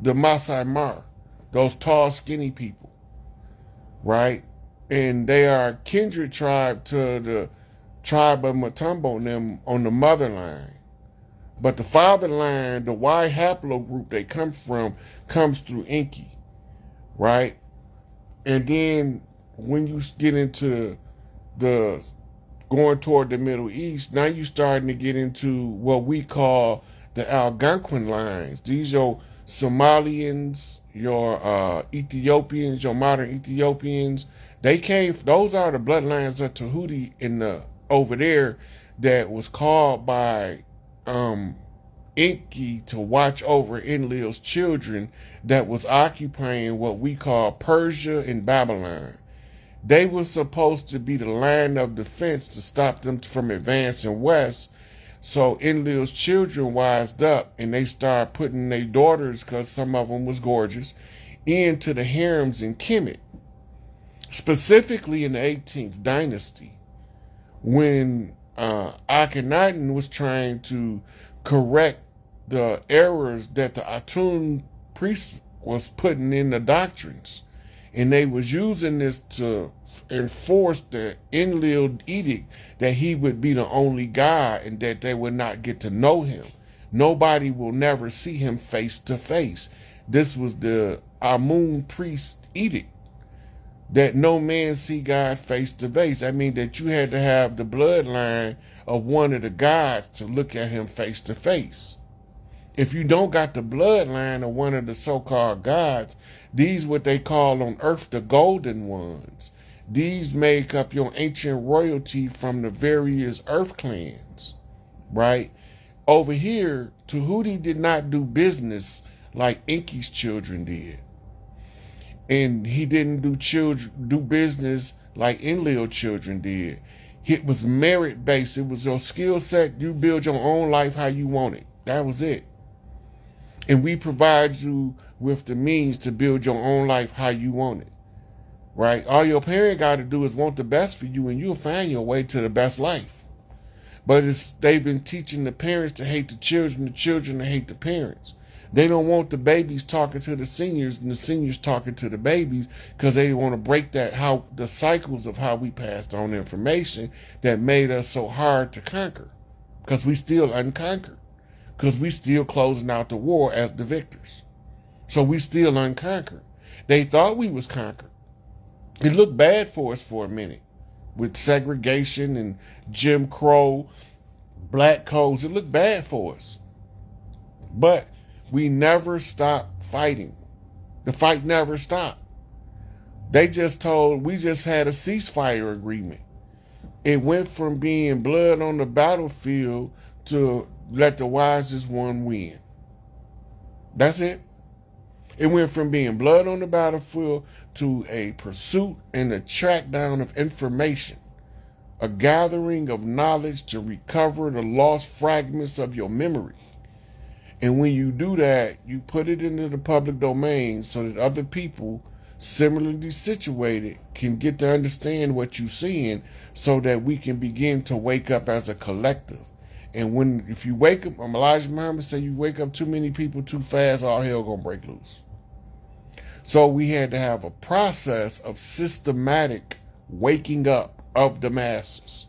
The Masai Mar, those tall, skinny people, right? And they are a kindred tribe to the tribe of Matumbo and them on the mother line. But the father line, the Y haplogroup they come from, comes through Enki, right? And then when you get into going toward the Middle East, now you starting to get into what we call the Algonquin lines. These are Somalians, your Ethiopians, your modern Ethiopians. Those are the bloodlines of Tahuti over there that was called by Enki to watch over Enlil's children that was occupying what we call Persia and Babylon. They were supposed to be the line of defense to stop them from advancing west. So Enlil's children wised up and they started putting their daughters, because some of them was gorgeous, into the harems in Kemet. Specifically in the 18th dynasty, when Akhenaten was trying to correct the errors that the Atun priest was putting in the doctrines. And they was using this to enforce the Enlil edict that he would be the only God and that they would not get to know him. Nobody will never see him face to face. This was the Amun priest edict, that no man see God face to face. I mean, that you had to have the bloodline of one of the gods to look at him face to face. If you don't got the bloodline of one of the so-called gods, these what they call on earth the golden ones. These make up your ancient royalty from the various earth clans, right? Over here, Tahuti did not do business like Enki's children did. And he didn't do business like Enlil children did. It was merit-based. It was your skill set. You build your own life how you want it. That was it. And we provide you with the means to build your own life how you want it, right? All your parent got to do is want the best for you, and you'll find your way to the best life. But they've been teaching the parents to hate the children to hate the parents. They don't want the babies talking to the seniors and the seniors talking to the babies, because they want to break the cycles of how we passed on information that made us so hard to conquer, because we still unconquered, because we still closing out the war as the victors. So we still unconquered. They thought we was conquered. It looked bad for us for a minute with segregation and Jim Crow, black codes. It looked bad for us. But we never stopped fighting. The fight never stopped. We just had a ceasefire agreement. It went from being blood on the battlefield to let the wisest one win. That's it. It went from being blood on the battlefield to a pursuit and a track down of information, a gathering of knowledge to recover the lost fragments of your memory. And when you do that, you put it into the public domain so that other people similarly situated can get to understand what you're seeing, so that we can begin to wake up as a collective And if you wake up, Elijah Muhammad said, you wake up too many people too fast, all hell gonna break loose. So we had to have a process of systematic waking up of the masses.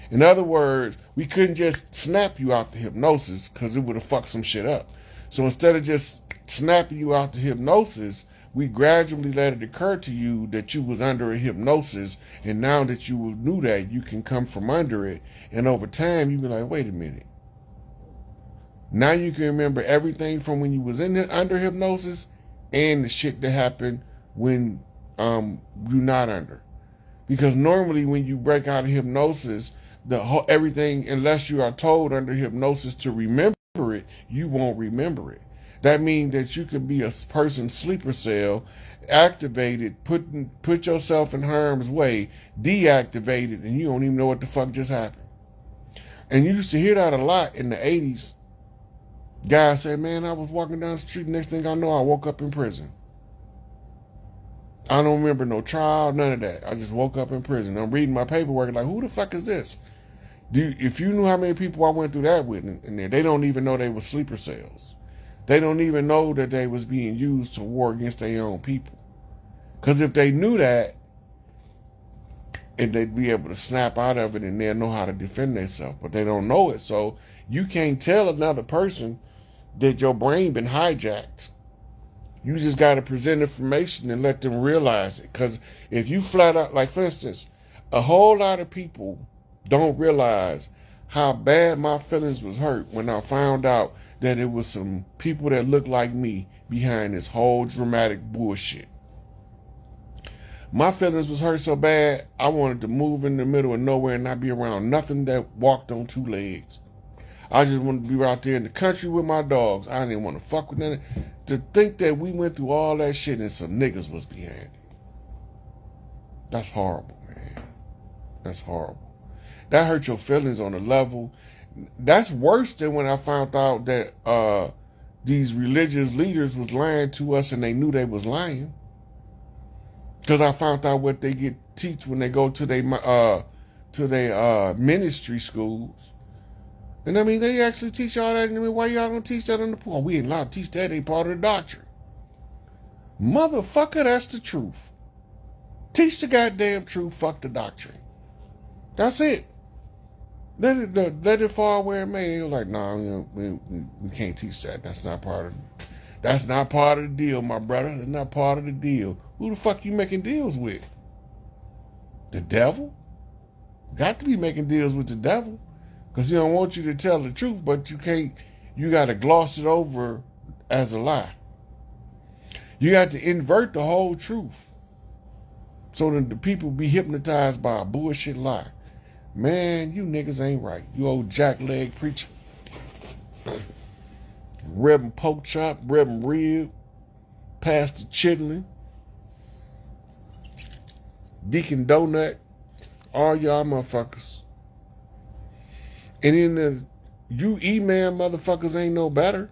In other words, we couldn't just snap you out the hypnosis because it would have fucked some shit up. So instead of just snapping you out the hypnosis, we gradually let it occur to you that you was under a hypnosis, and now that you knew that, you can come from under it, and over time you be like, wait a minute. Now you can remember everything from when you was under hypnosis and the shit that happened when you're not under. Because normally when you break out of hypnosis, everything, unless you are told under hypnosis to remember it, you won't remember it. That means that you could be a person's sleeper cell, activated, put yourself in harm's way, deactivated, and you don't even know what the fuck just happened. And you used to hear that a lot in the 80s. Guys say, man, I was walking down the street, next thing I know, I woke up in prison. I don't remember no trial, none of that. I just woke up in prison. I'm reading my paperwork like, who the fuck is this? If you knew how many people I went through that with in there, they don't even know they were sleeper cells. They don't even know that they was being used to war against their own people. Because if they knew that, and they'd be able to snap out of it and they'll know how to defend themselves. But they don't know it. So you can't tell another person that your brain been hijacked. You just got to present information and let them realize it. Because if you flat out, like for instance, a whole lot of people don't realize how bad my feelings was hurt when I found out that it was some people that looked like me behind this whole dramatic bullshit. My feelings was hurt so bad, I wanted to move in the middle of nowhere and not be around nothing that walked on two legs. I just wanted to be out there in the country with my dogs. I didn't want to fuck with nothing. To think that we went through all that shit and some niggas was behind it. That's horrible, man. That's horrible. That hurt your feelings on a level. That's worse than when I found out that these religious leaders was lying to us and they knew they was lying. Because I found out what they teach when they go to their ministry schools. And I mean, they actually teach y'all that. I mean, why y'all don't teach that on the pool? We ain't allowed to teach that. Ain't part of the doctrine. Motherfucker, that's the truth. Teach the goddamn truth. Fuck the doctrine. That's it. Let it fall where it may. They were like, no, we can't teach that. That's not part of the deal, my brother. That's not part of the deal. Who the fuck you making deals with? The devil? Got to be making deals with the devil. Because he don't want you to tell the truth, but you can't. You got to gloss it over as a lie. You got to invert the whole truth so that the people be hypnotized by a bullshit lie. Man, you niggas ain't right. You old jackleg preacher. Reverend Pork Chop, Reverend Rib, Pastor Chitlin, Deacon Donut, all y'all motherfuckers. And then you email motherfuckers ain't no better.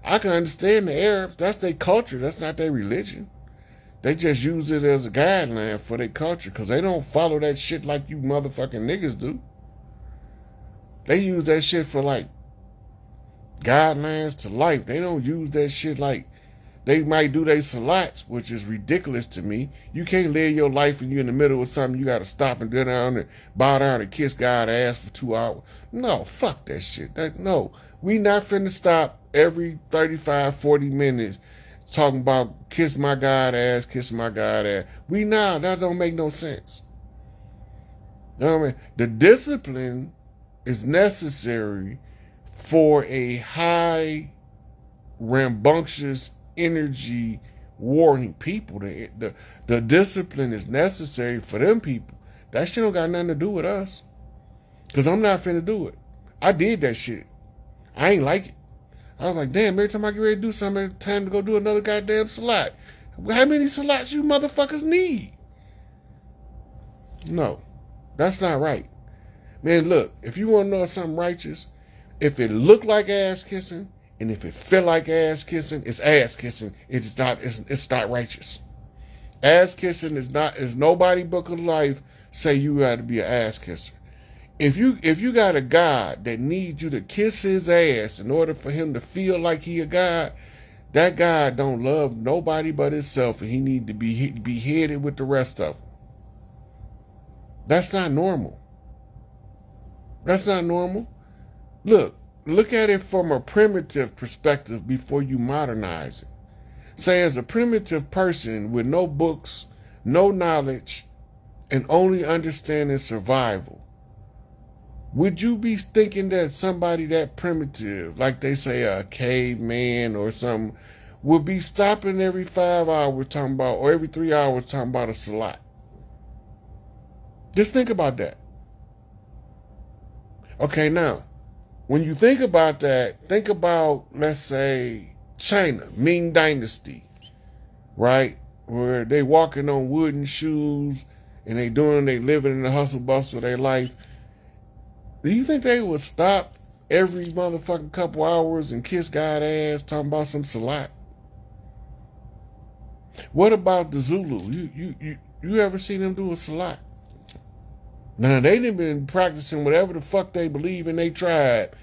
I can understand the Arabs. That's their culture. That's not their religion. They just use it as a guideline for their culture because they don't follow that shit like you motherfucking niggas do. They use that shit for like guidelines to life. They don't use that shit like they might do their salats, which is ridiculous to me. You can't live your life and you're in the middle of something. You got to stop and go down and bow down and kiss God's ass for 2 hours. No, fuck that shit. No, we not finna stop every 35, 40 minutes talking about kiss my God ass, kiss my God ass. That don't make no sense. You know what I mean? The discipline is necessary for a high, rambunctious energy warring people. The discipline is necessary for them people. That shit don't got nothing to do with us. Because I'm not finna do it. I did that shit. I ain't like it. I was like, damn, every time I get ready to do something, it's time to go do another goddamn salat. How many salats you motherfuckers need? No, that's not right. Man, look, if you want to know something righteous, if it look like ass kissing, and if it feel like ass kissing, it's ass kissing. It's not righteous. Ass kissing is nobody book of life say you got to be an ass kisser. If you got a God that needs you to kiss his ass in order for him to feel like he a God, that God don't love nobody but himself, and he need to be beheaded with the rest of them. That's not normal. That's not normal. Look at it from a primitive perspective before you modernize it. Say, as a primitive person with no books, no knowledge, and only understanding survival, would you be thinking that somebody that primitive, like they say a caveman or something, would be stopping every 5 hours talking about, or every 3 hours talking about a salat? Just think about that. Okay, now, when you think about that, think about, let's say, China, Ming Dynasty, right? Where they walking on wooden shoes and they living in the hustle bustle of their life. Do you think they would stop every motherfucking couple hours and kiss God's ass talking about some salat? What about the Zulu? You ever seen them do a salat? Now, they done been practicing whatever the fuck they believe in they tribe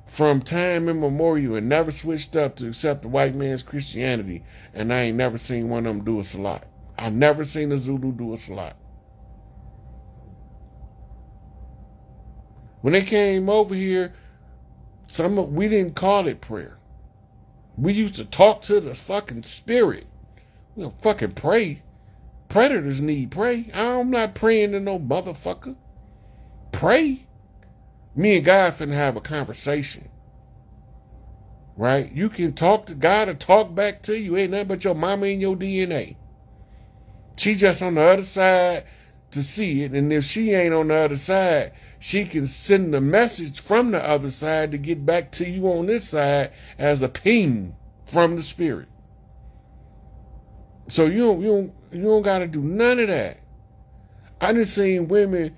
from time immemorial and never switched up to accept the white man's Christianity, and I ain't never seen one of them do a salat. I never seen a Zulu do a salat. When they came over here, we didn't call it prayer. We used to talk to the fucking spirit. We don't fucking pray. Predators need pray. I'm not praying to no motherfucker. Pray. Me and God finna have a conversation. Right? You can talk to God or talk back to you. Ain't nothing but your mama and your DNA. She just on the other side to see it. And if she ain't on the other side, she can send the message from the other side to get back to you on this side as a ping from the spirit. So you don't gotta do none of that. I done seen women,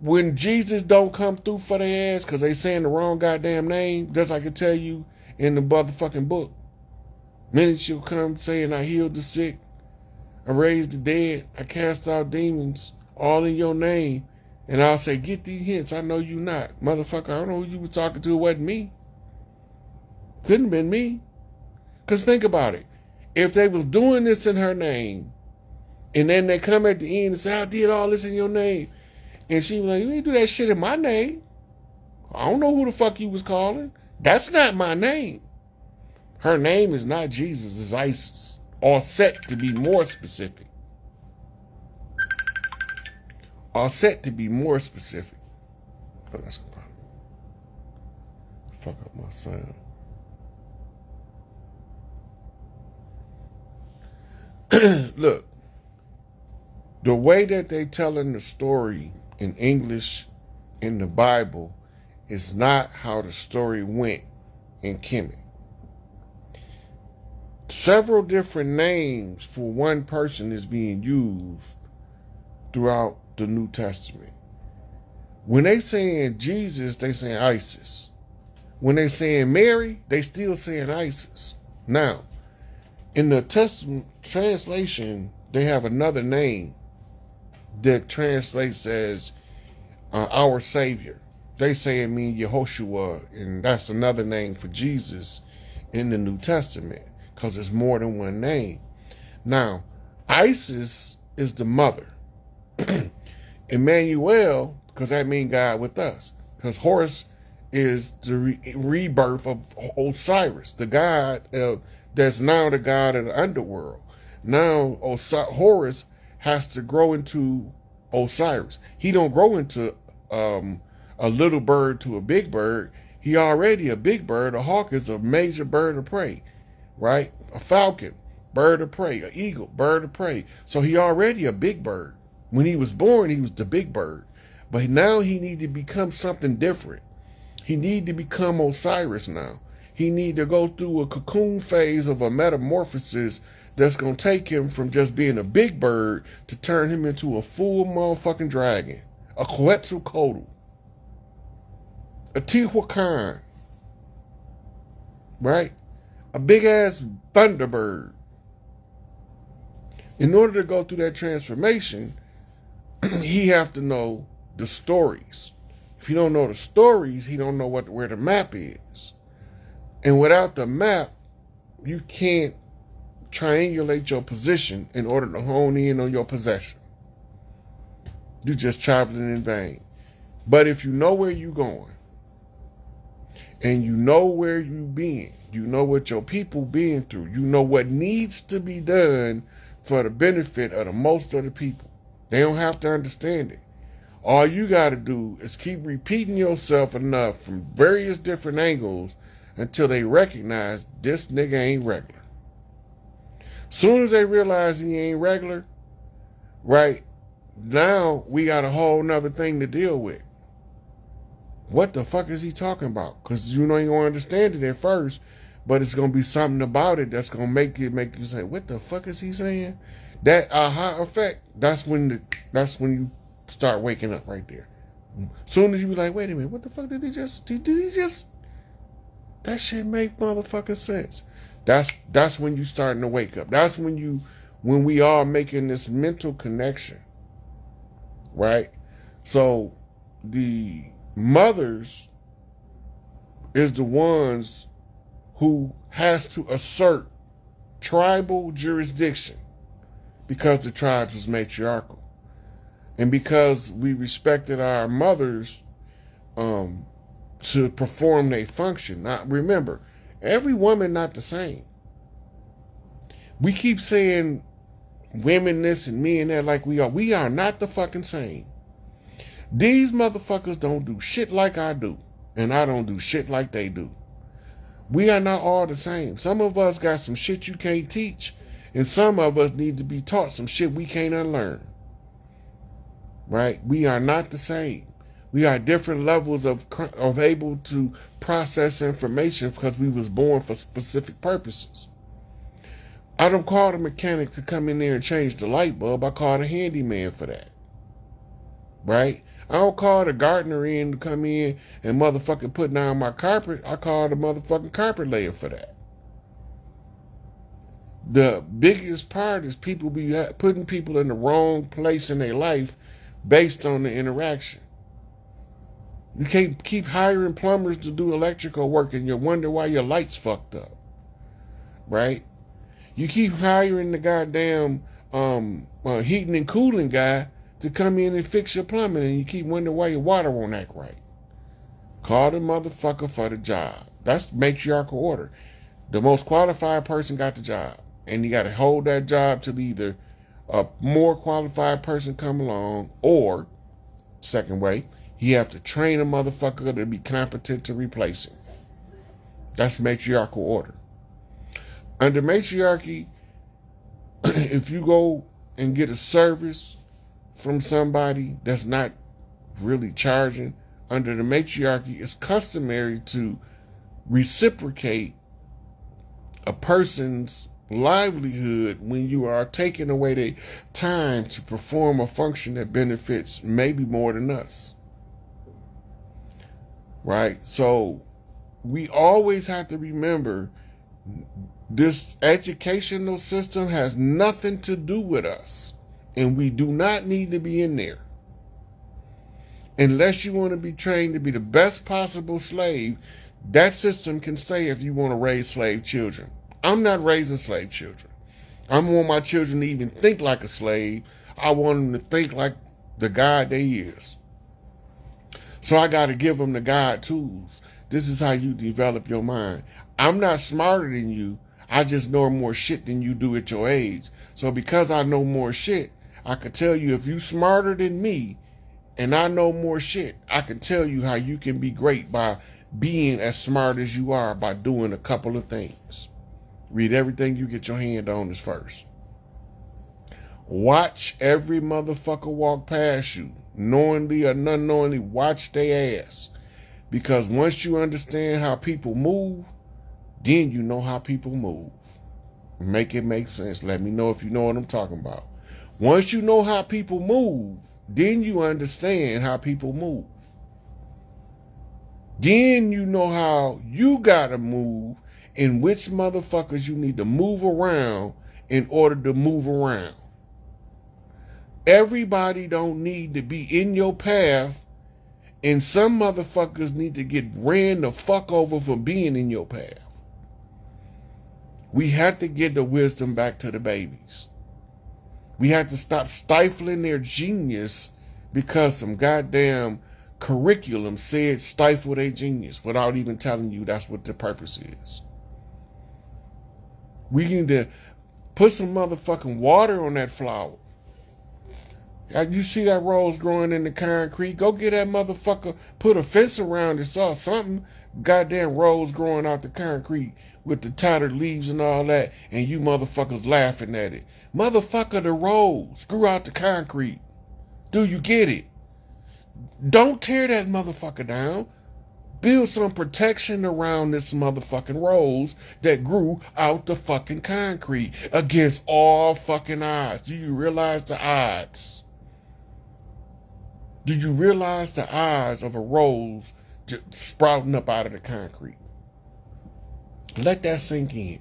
when Jesus don't come through for their ass because they saying the wrong goddamn name, just like I can tell you in the motherfucking book. Minute she'll come saying, I healed the sick, I raised the dead, I cast out demons, all in your name. And I'll say, get these hints, I know you not. Motherfucker, I don't know who you were talking to, it wasn't me. Couldn't have been me. Because think about it. If they was doing this in her name, and then they come at the end and say, I did all this in your name, and she was like, you ain't do that shit in my name. I don't know who the fuck you was calling. That's not my name. Her name is not Jesus, it's Isis. Or set to be more specific. Or set to be more specific. Oh, that's gonna probably fuck up my sound. Look, the way that they telling the story in English in the Bible is not how the story went in Kemet. Several different names for one person is being used throughout the New Testament. When they saying Jesus, they saying Isis. When they saying Mary, they still saying Isis. Now, in the Testament translation, they have another name that translates as our Savior. They say it means Yehoshua, and that's another name for Jesus in the New Testament, because it's more than one name. Now, Isis is the mother. Emmanuel, because that means God with us. Because Horus is the rebirth of Osiris, the god that's now the god of the underworld. Now Horus has to grow into Osiris. He don't grow into a little bird to a big bird. He already a big bird. A hawk is a major bird of prey, right? A falcon, bird of prey. An eagle, bird of prey. So he already a big bird. When he was born, he was the big bird. But now he need to become something different. He need to become Osiris now. He need to go through a cocoon phase of a metamorphosis that's going to take him from just being a big bird to turn him into a full motherfucking dragon. A Quetzalcoatl. A Tehuacan. Right? A big ass thunderbird. In order to go through that transformation, he have to know the stories If he don't know the stories, he don't know where the map is. And without the map, you can't triangulate your position in order to hone in on your possession. You're just traveling in vain. But if you know where you're going, and you know where you been, you know what your people been through, you know what needs to be done for the benefit of the most of the people. They don't have to understand it. All you got to do is keep repeating yourself enough from various different angles until they recognize this nigga ain't regular. Soon as they realize he ain't regular, right, now we got a whole nother thing to deal with. What the fuck is he talking about? Because you know you don't understand it at first, but it's going to be something about it that's going to make you say, what the fuck is he saying? That aha effect, that's when you start waking up right there. Soon as you be like, wait a minute, what the fuck did he just, that shit make motherfucking sense. That's when you starting to wake up. That's when we are making this mental connection, right? So the mothers is the ones who has to assert tribal jurisdiction because the tribes was matriarchal. And because we respected our mothers to perform their function. Now, remember, every woman not the same. We keep saying women this and men that like we are. We are not the fucking same. These motherfuckers don't do shit like I do. And I don't do shit like they do. We are not all the same. Some of us got some shit you can't teach. And some of us need to be taught some shit we can't unlearn. Right? We are not the same. We are different levels of able to process information because we was born for specific purposes. I don't call the mechanic to come in there and change the light bulb. I call the handyman for that. Right? I don't call the gardener in to come in and motherfucking put down my carpet. I call the motherfucking carpet layer for that. The biggest part is people be putting people in the wrong place in their life based on the interaction. You can't keep hiring plumbers to do electrical work and you wonder why your lights fucked up. Right? You keep hiring the goddamn heating and cooling guy to come in and fix your plumbing and you keep wondering why your water won't act right. Call the motherfucker for the job. That's matriarchal order. The most qualified person got the job. And you got to hold that job till either a more qualified person come along or, second way, you have to train a motherfucker to be competent to replace him. That's matriarchal order. Under matriarchy, if you go and get a service from somebody that's not really charging, under the matriarchy, it's customary to reciprocate a person's livelihood when you are taking away their time to perform a function that benefits maybe more than us. Right? So we always have to remember this educational system has nothing to do with us, and we do not need to be in there. Unless you want to be trained to be the best possible slave, that system can stay if you want to raise slave children. I'm not raising slave children. I want my children to even think like a slave. I want them to think like the God they is. So I got to give them the God tools. This is how you develop your mind. I'm not smarter than you. I just know more shit than you do at your age. So because I know more shit, I could tell you if you smarter than me and I know more shit, I can tell you how you can be great by being as smart as you are by doing a couple of things. Read everything you get your hand on is first. Watch every motherfucker walk past you. Knowingly or unknowingly, watch their ass. Because once you understand how people move, then you know how people move. Make it make sense. Let me know if you know what I'm talking about. Once you know how people move, then you understand how people move. Then you know how you gotta move and which motherfuckers you need to move around in order to move around. Everybody don't need to be in your path And some motherfuckers need to get ran the fuck over for being in your path. We have to get the wisdom back to the babies. We have to stop stifling their genius because some goddamn curriculum said stifle their genius without even telling you that's what the purpose is. We need to put some motherfucking water on that flower. You see that rose growing in the concrete? Go get that motherfucker, put a fence around it or something. Goddamn rose growing out the concrete with the tattered leaves and all that, and you motherfuckers laughing at it. Motherfucker, the rose grew out the concrete. Do you get it? Don't tear that motherfucker down. Build some protection around this motherfucking rose that grew out the fucking concrete against all fucking odds. Do you realize the odds? Do you realize the odds of a rose just sprouting up out of the concrete? Let that sink in.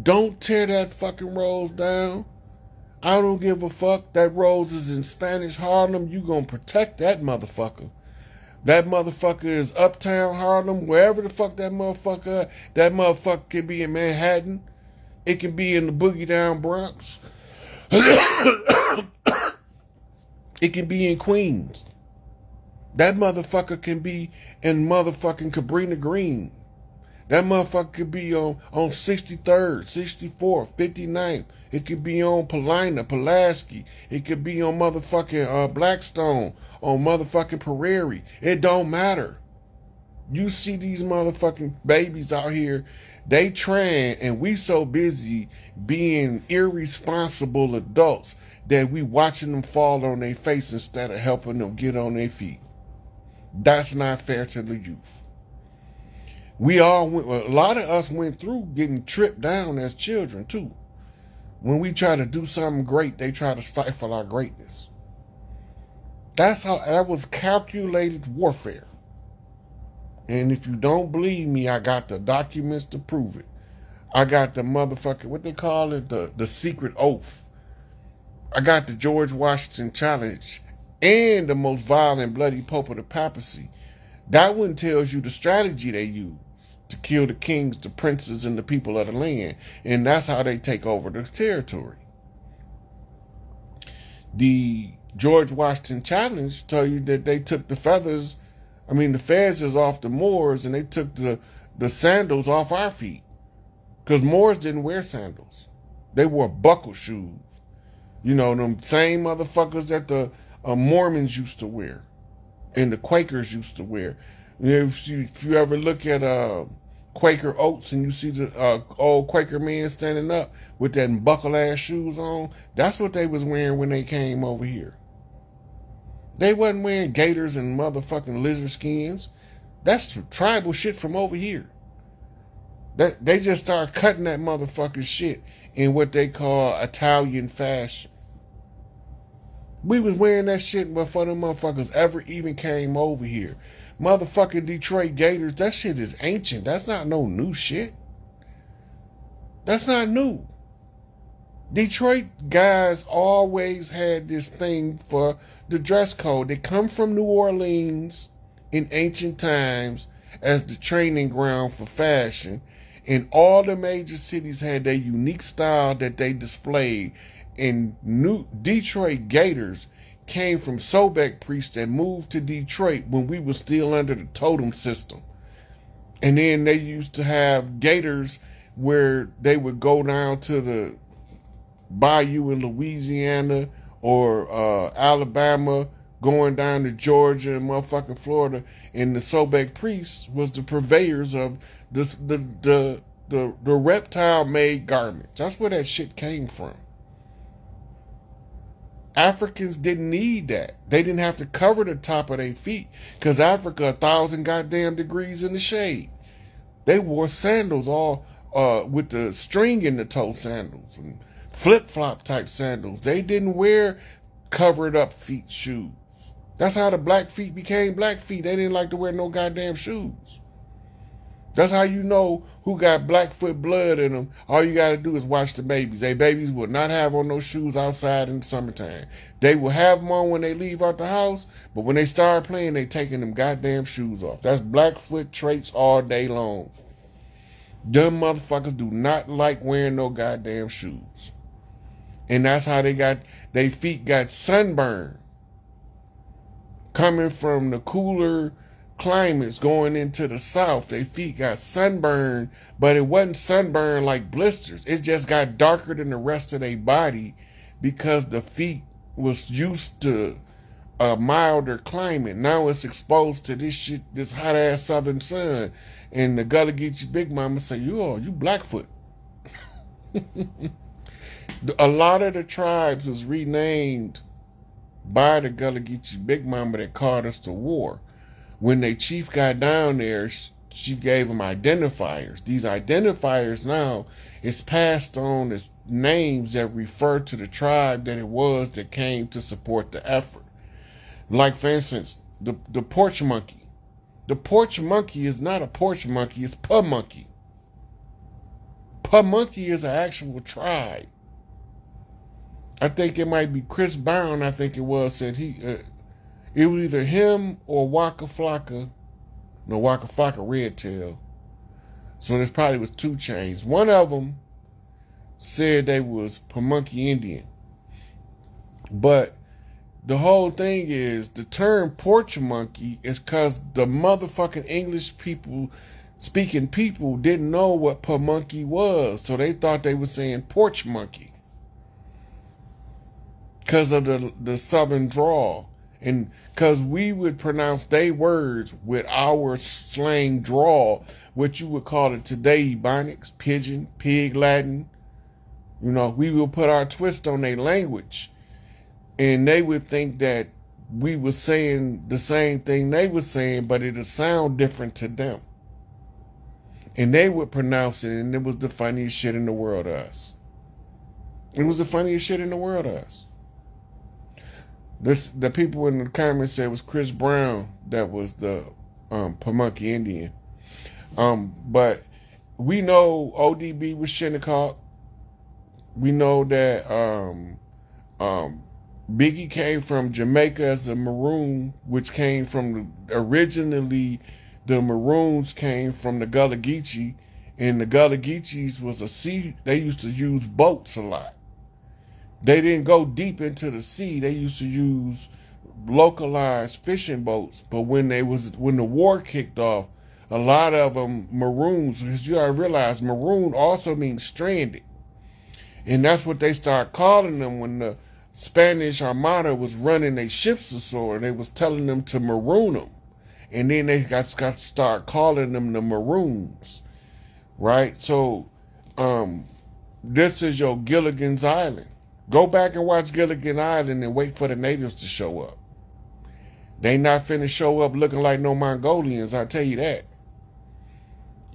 Don't tear that fucking rose down. I don't give a fuck. That rose is in Spanish Harlem. You gonna protect that motherfucker. That motherfucker is uptown Harlem, wherever the fuck that motherfucker can be in Manhattan. It can be in the boogie down Bronx. It can be in Queens. That motherfucker can be in motherfucking Cabrini Green. That motherfucker could be on 63rd, 64th, 59th. It could be on Paulina, Pulaski. It could be on motherfucking Blackstone, on motherfucking Prairie. It don't matter. You see these motherfucking babies out here, they trying, and we so busy being irresponsible adults that we watching them fall on their face instead of helping them get on their feet. That's not fair to the youth. A lot of us went through getting tripped down as children too. When we try to do something great, they try to stifle our greatness. That was calculated warfare. And if you don't believe me, I got the documents to prove it. I got the motherfucker, what they call it, the secret oath. I got the George Washington challenge and the most violent bloody pope of the papacy. That one tells you the strategy they use to kill the kings, the princes, and the people of the land. And that's how they take over the territory. The George Washington challenge tell you that they took the feathers off the Moors, and they took the sandals off our feet. Because Moors didn't wear sandals. They wore buckle shoes. You know, them same motherfuckers that the Mormons used to wear and the Quakers used to wear. If you ever look at Quaker oats and you see the old Quaker men standing up with that buckle ass shoes on, that's what they was wearing when they came over here. They wasn't wearing gaiters and motherfucking lizard skins. That's tribal shit from over here. They just started cutting that motherfucking shit in what they call Italian fashion. We was wearing that shit before them motherfuckers ever even came over here. Motherfucking Detroit Gators, that shit is ancient. That's not no new shit. That's not new. Detroit guys always had this thing for the dress code. They come from New Orleans in ancient times as the training ground for fashion. And all the major cities had their unique style that they displayed. And new Detroit Gators came from Sobek priests that moved to Detroit when we were still under the totem system. And then they used to have gators where they would go down to the bayou in Louisiana or Alabama, going down to Georgia and motherfucking Florida. And the Sobek priests was the purveyors of the reptile-made garments. That's where that shit came from. Africans didn't need that. They didn't have to cover the top of their feet because Africa 1,000 goddamn degrees in the shade. They wore sandals all with the string in the toe sandals and flip-flop type sandals. They didn't wear covered up feet shoes. That's how the black feet became black feet. They didn't like to wear no goddamn shoes. That's how you know who got Blackfoot blood in them. All you got to do is watch the babies. They babies will not have on no shoes outside in the summertime. They will have them on when they leave out the house, but when they start playing, they taking them goddamn shoes off. That's Blackfoot traits all day long. Them motherfuckers do not like wearing no goddamn shoes. And that's how their feet got sunburned. Coming from the cooler climates going into the south, their feet got sunburned, but it wasn't sunburned like blisters. It just got darker than the rest of their body because the feet was used to a milder climate. Now it's exposed to this shit, this hot ass southern sun. And the Gullah Geechee Big Mama say, you Blackfoot. A lot of the tribes was renamed by the Gullah Geechee Big Mama that called us to war. When their chief got down there, she gave them identifiers. These identifiers now is passed on as names that refer to the tribe that it was that came to support the effort. Like, for instance, the porch monkey. The porch monkey is not a porch monkey, it's Puh monkey. Puh monkey is an actual tribe. I think it might be Chris Brown, I think it was, said it was either him or Waka Flocka. No, Waka Flocka Redtail. So there probably was 2 chains. One of them said they was Pamunkey Indian. But the whole thing is, the term porch monkey is because the motherfucking English speaking people didn't know what Pamunkey was. So they thought they were saying porch monkey. Because of the southern drawl. And because we would pronounce they words with our slang drawl, what you would call it today, Ebonics, Pidgin, Pig Latin. You know, we would put our twist on their language. And they would think that we were saying the same thing they were saying, but it would sound different to them. And they would pronounce it, and it was the funniest shit in the world to us. It was the funniest shit in the world to us. The people in the comments said it was Chris Brown that was the Pamunkey Indian. But we know ODB was Shinnecock. We know that Biggie came from Jamaica as a Maroon, which came from originally the Maroons came from the Gullah Geechee, and the Gullah Geechees was a sea. They used to use boats a lot. They didn't go deep into the sea. They used to use localized fishing boats. But when the war kicked off, a lot of them Maroons, because you gotta realize Maroon also means stranded. And that's what they started calling them when the Spanish Armada was running their ships ashore. They was telling them to maroon them. And then they got to start calling them the Maroons. Right? So this is your Gilligan's Island. Go back and watch Gilligan Island and wait for the natives to show up. They not finna show up looking like no Mongolians, I tell you that.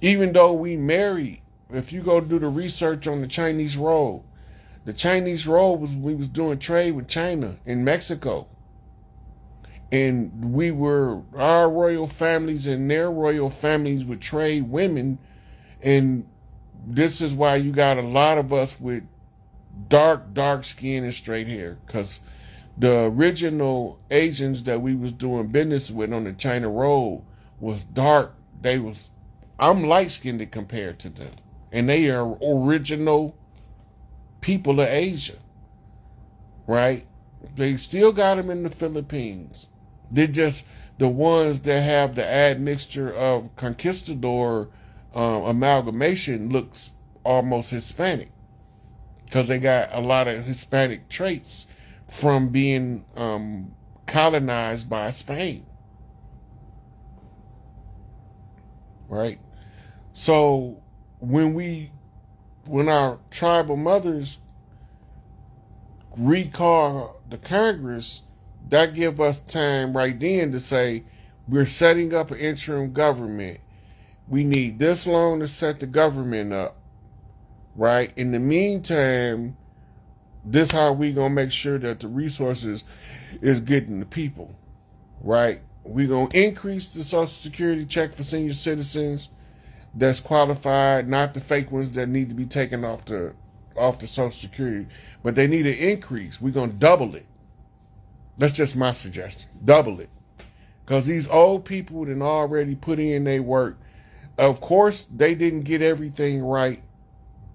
Even though we married, if you go do the research on the Chinese Road, the Chinese Road we was doing trade with China and Mexico. And our royal families and their royal families would trade women. And this is why you got a lot of us with dark skin and straight hair, because the original Asians that we was doing business with on the China Road was dark. I'm light-skinned compared to them, and they are original people of Asia, right? They still got them in the Philippines. They're just the ones that have the admixture of conquistador amalgamation looks almost Hispanic. Because they got a lot of Hispanic traits from being colonized by Spain. Right? So when our tribal mothers recall the Congress, that give us time right then to say, we're setting up an interim government. We need this long to set the government up. Right? In the meantime, this how we gonna make sure that the resources is getting the people. Right? We gonna increase the Social Security check for senior citizens. that's qualified, not the fake ones that need to be taken off the Social Security, but they need an increase. We're gonna double it. That's just my suggestion. Double it. Because these old people that already put in their work, of course, they didn't get everything right,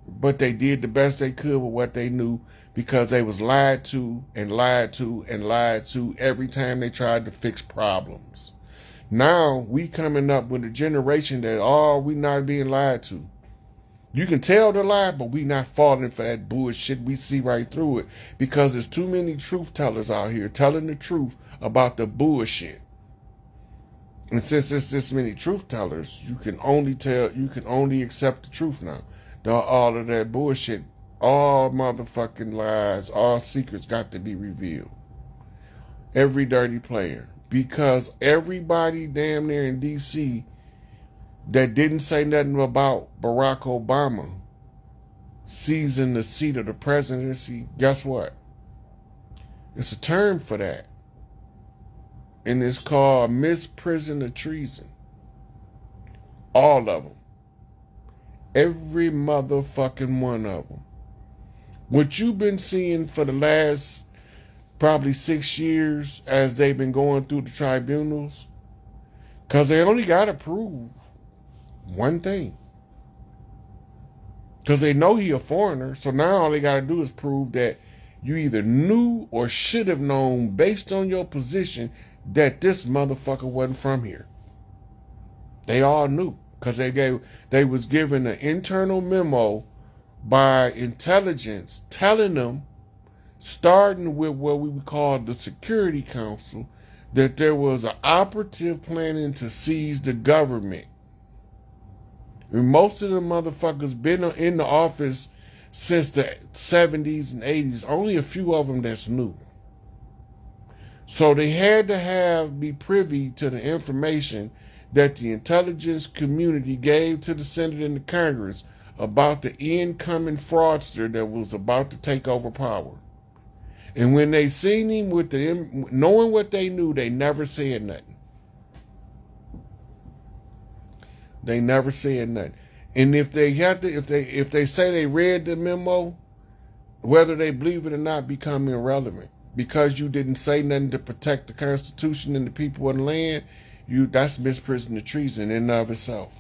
but they did the best they could with what they knew because they was lied to and lied to and lied to every time they tried to fix problems. Now, we coming up with a generation that, we not being lied to. You can tell the lie, but we not falling for that bullshit. We see right through it because there's too many truth tellers out here telling the truth about the bullshit. And since there's this many truth tellers, you can only accept the truth now. All of that bullshit, all motherfucking lies, all secrets got to be revealed. Every dirty player. Because everybody damn near in D.C. that didn't say nothing about Barack Obama seizing the seat of the presidency, guess what? It's a term for that. And it's called misprision of treason. All of them. Every motherfucking one of them. What you've been seeing for the last probably 6 years as they've been going through the tribunals, because they only got to prove one thing. Because they know he a foreigner, so now all they got to do is prove that you either knew or should have known based on your position that this motherfucker wasn't from here. They all knew because they was given an internal memo by intelligence telling them, starting with what we would call the Security Council, that there was an operative planning to seize the government. And most of the motherfuckers been in the office since the 70s and 80s. Only a few of them that's new. So they had to be privy to the information that the intelligence community gave to the Senate and the Congress about the incoming fraudster that was about to take over power. And when they seen him knowing what they knew, they never said nothing. They never said nothing. And if they say they read the memo, whether they believe it or not become irrelevant. Because you didn't say nothing to protect the Constitution and the people of the land, that's misprision of treason in and of itself.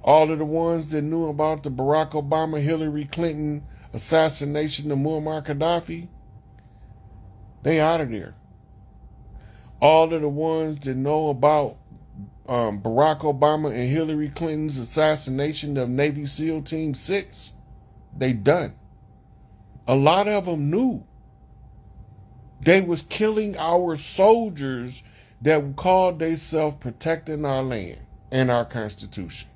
All of the ones that knew about the Barack Obama, Hillary Clinton assassination of Muammar Gaddafi, they out of there. All of the ones that know about Barack Obama and Hillary Clinton's assassination of Navy SEAL Team 6, they done. A lot of them knew. They was killing our soldiers that called themselves protecting our land and our Constitution.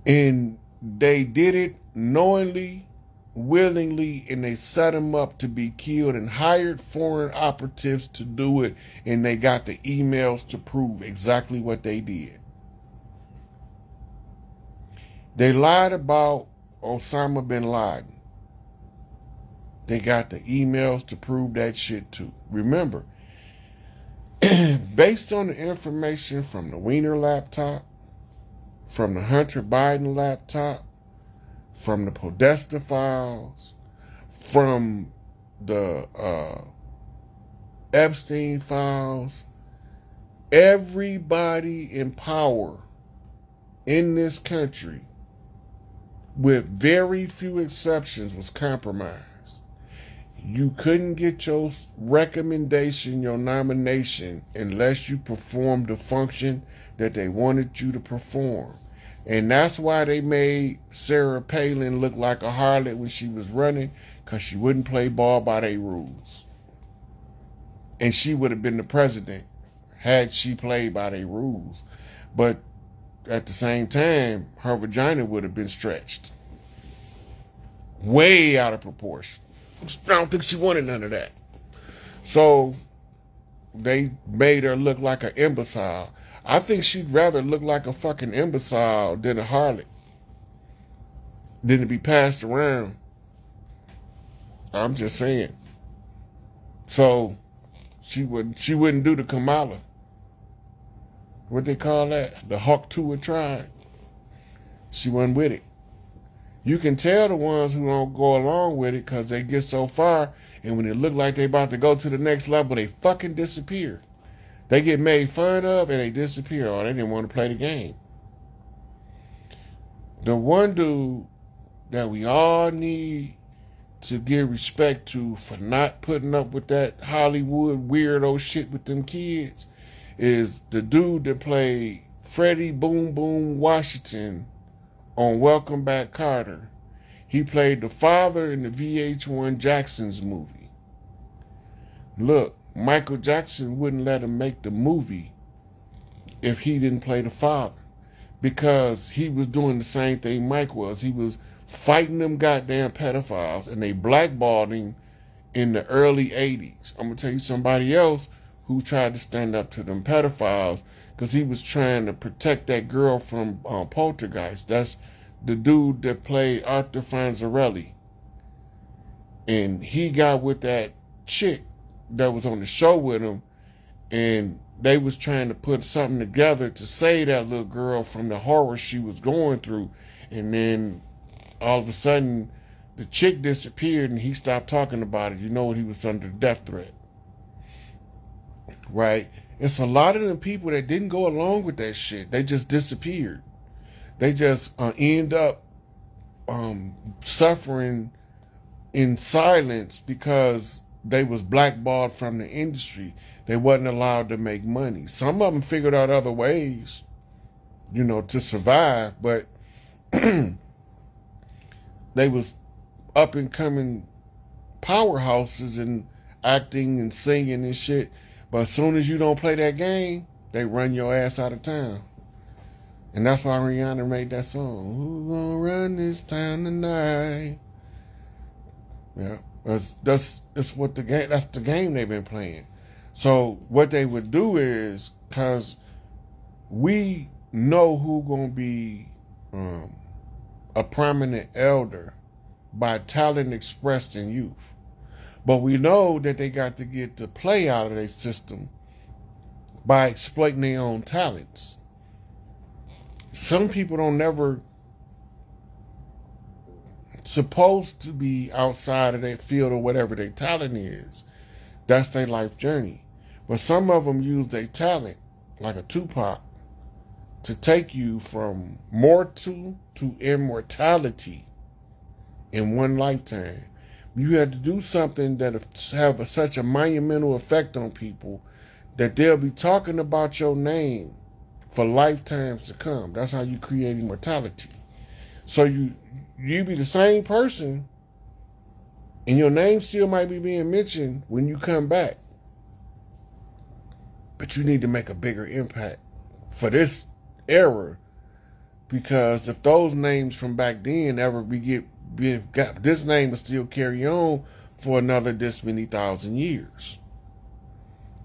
And they did it knowingly, willingly, and they set them up to be killed and hired foreign operatives to do it, and they got the emails to prove exactly what they did. They lied about Osama bin Laden. They got the emails to prove that shit too. Remember, based on the information from the Wiener laptop, from the Hunter Biden laptop, from the Podesta files, from the Epstein files, everybody in power in this country, with very few exceptions, was compromised. You couldn't get your recommendation, your nomination, unless you performed the function that they wanted you to perform. And that's why they made Sarah Palin look like a harlot when she was running, because she wouldn't play ball by their rules. And she would have been the president had she played by their rules. But at the same time, her vagina would have been stretched way out of proportion. I don't think she wanted none of that. So they made her look like an imbecile. I think she'd rather look like a fucking imbecile than a harlot, than to be passed around. I'm just saying. So she wouldn't do the Kamala. What they call that? The Hawk Tuah tribe. She wasn't with it. You can tell the ones who don't go along with it because they get so far, and when it look like they about to go to the next level, they fucking disappear. They get made fun of and they disappear, or they didn't want to play the game. The one dude that we all need to give respect to for not putting up with that Hollywood weirdo shit with them kids is the dude that played Freddie Boom Boom Washington on Welcome Back Carter. He played the father in the VH1 Jackson's movie. Look, Michael Jackson wouldn't let him make the movie if he didn't play the father, because he was doing the same thing Mike was. He was fighting them goddamn pedophiles, and they blackballed him in the early 80s. I'm going to tell you somebody else who tried to stand up to them pedophiles because he was trying to protect that girl from Poltergeist. That's the dude that played Arthur Fonzarelli. And he got with that chick that was on the show with him, and they was trying to put something together to save that little girl from the horror she was going through. And then all of a sudden, the chick disappeared and he stopped talking about it. You know what? He was under death threat. Right? It's a lot of them people that didn't go along with that shit. They just disappeared. They just end up suffering in silence because they was blackballed from the industry. They wasn't allowed to make money. Some of them figured out other ways, you know, to survive, but they was up and coming powerhouses and acting and singing and shit. But as soon as you don't play that game, they run your ass out of town. And that's why Rihanna made that song. Who gonna run this town tonight? Yeah, that's what the game. That's the game they've been playing. So what they would do is, because we know who gonna be a prominent elder by talent expressed in youth, but we know that they got to get the play out of their system by exploiting their own talents. Some people don't never supposed to be outside of their field or whatever their talent is. That's their life journey. But some of them use their talent, like a Tupac, to take you from mortal to immortality in one lifetime. You had to do something that have such a monumental effect on people that they'll be talking about your name for lifetimes to come. That's how you create immortality. So you be the same person, and your name still might be being mentioned when you come back. But you need to make a bigger impact for this era, because if those names from back then ever got, this name will still carry on for another this many thousand years.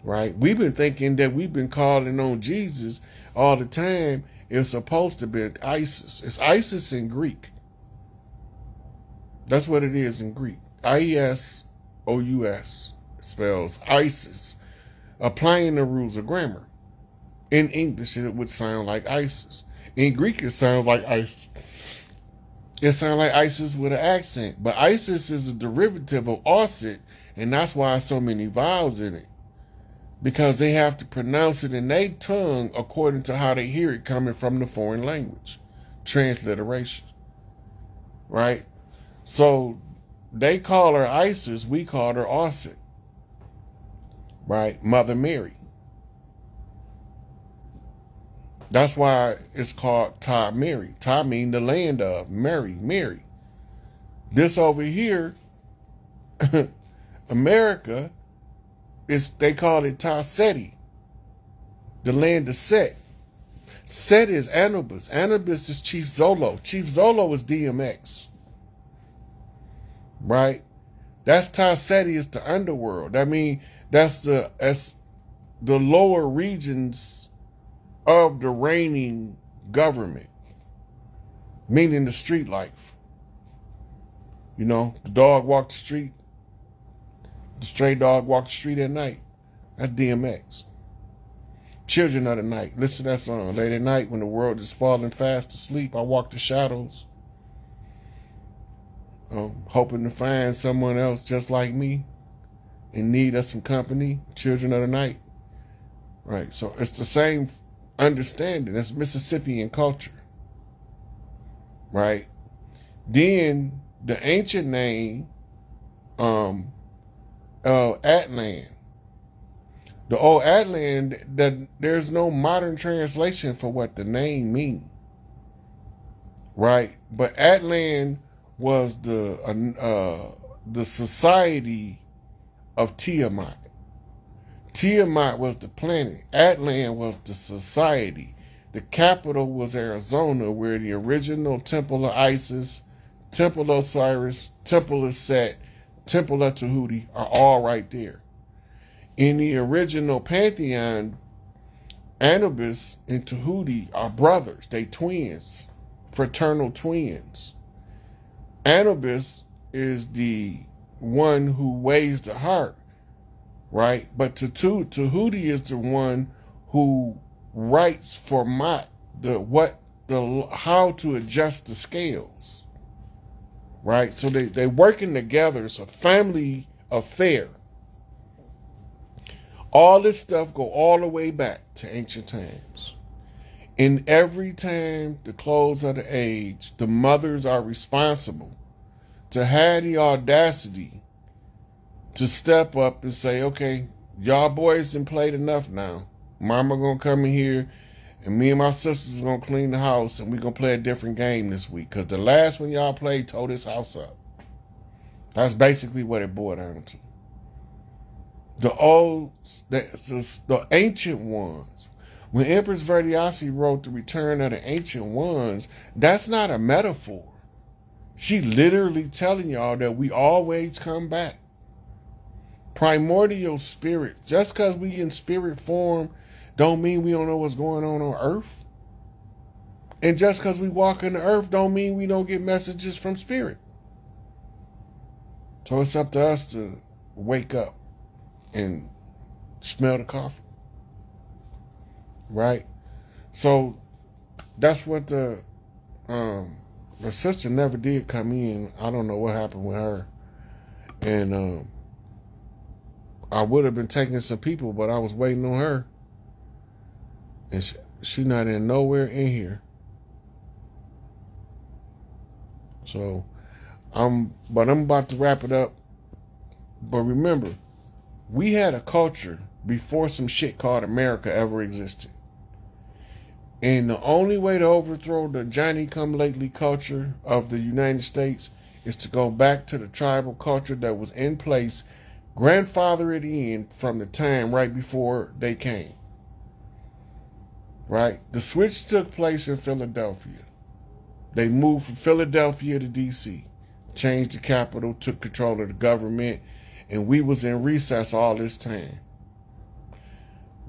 Right? We've been thinking that we've been calling on Jesus all the time. It's supposed to be Isis. It's Isis in Greek. That's what it is in Greek. I-E-S-O-U-S spells Isis. Applying the rules of grammar. In English, it would sound like ISIS. In Greek, it sounds like ISIS. It sounds like ISIS with an accent. But ISIS is a derivative of Osset, and that's why so many vowels in it. Because they have to pronounce it in their tongue according to how they hear it coming from the foreign language. Transliteration. Right? So they call her Isis, we call her Osset. Right? Mother Mary. That's why it's called Ta Mary. Ta mean the land of Mary, Mary. This over here, America, they call it Ta Seti, the land of Set. Set is Anubis. Anubis is Chief Zolo. Chief Zolo is DMX. Right? That's Ta Seti, is the underworld. I mean, that's the lower regions of the reigning government, meaning the street life. You know, the dog walked the street, the stray dog walked the street at night. That's DMX. Children of the Night. Listen to that song. Late at night when the world is falling fast asleep, I walk the shadows, hoping to find someone else just like me in need of some company. Children of the Night. Right. So it's the same understanding. That's Mississippian culture. Right. Then the ancient name, Atlan. The old Atlan, that there's no modern translation for what the name means. Right. But Atlan was the society of Tiamat. Tiamat was the planet. Atlan was the society. The capital was Arizona, where the original Temple of Isis, Temple of Osiris, Temple of Set, Temple of Tahuti are all right there. In the original pantheon, Anubis and Tahuti are brothers. They twins, fraternal twins. Anubis is the one who weighs the heart, right? But Tahuti is the one who writes for Mott how to adjust the scales, right? So they working together. It's a family affair. All this stuff go all the way back to ancient times. And every time the close of the age, the mothers are responsible to have the audacity to step up and say, okay, y'all boys done played enough now. Mama gonna come in here and me and my sisters gonna clean the house and we gonna play a different game this week. Because the last one y'all played tore this house up. That's basically what it boiled down to. The ancient ones. When Empress Verdiasi wrote The Return of the Ancient Ones, that's not a metaphor. She literally telling y'all that we always come back. Primordial spirit. Just because we in spirit form don't mean we don't know what's going on Earth. And just because we walk in the earth don't mean we don't get messages from spirit. So it's up to us to wake up and smell the coffee. Right? So that's what the sister never did come in. I don't know what happened with her. And I would have been taking some people, but I was waiting on her. And she not in nowhere in here. So I'm about to wrap it up. But remember, we had a culture before some shit called America ever existed. And the only way to overthrow the Johnny-come-lately culture of the United States is to go back to the tribal culture that was in place, grandfather it in from the time right before they came. Right? The switch took place in Philadelphia. They moved from Philadelphia to D.C., changed the capital, took control of the government, and we was in recess all this time.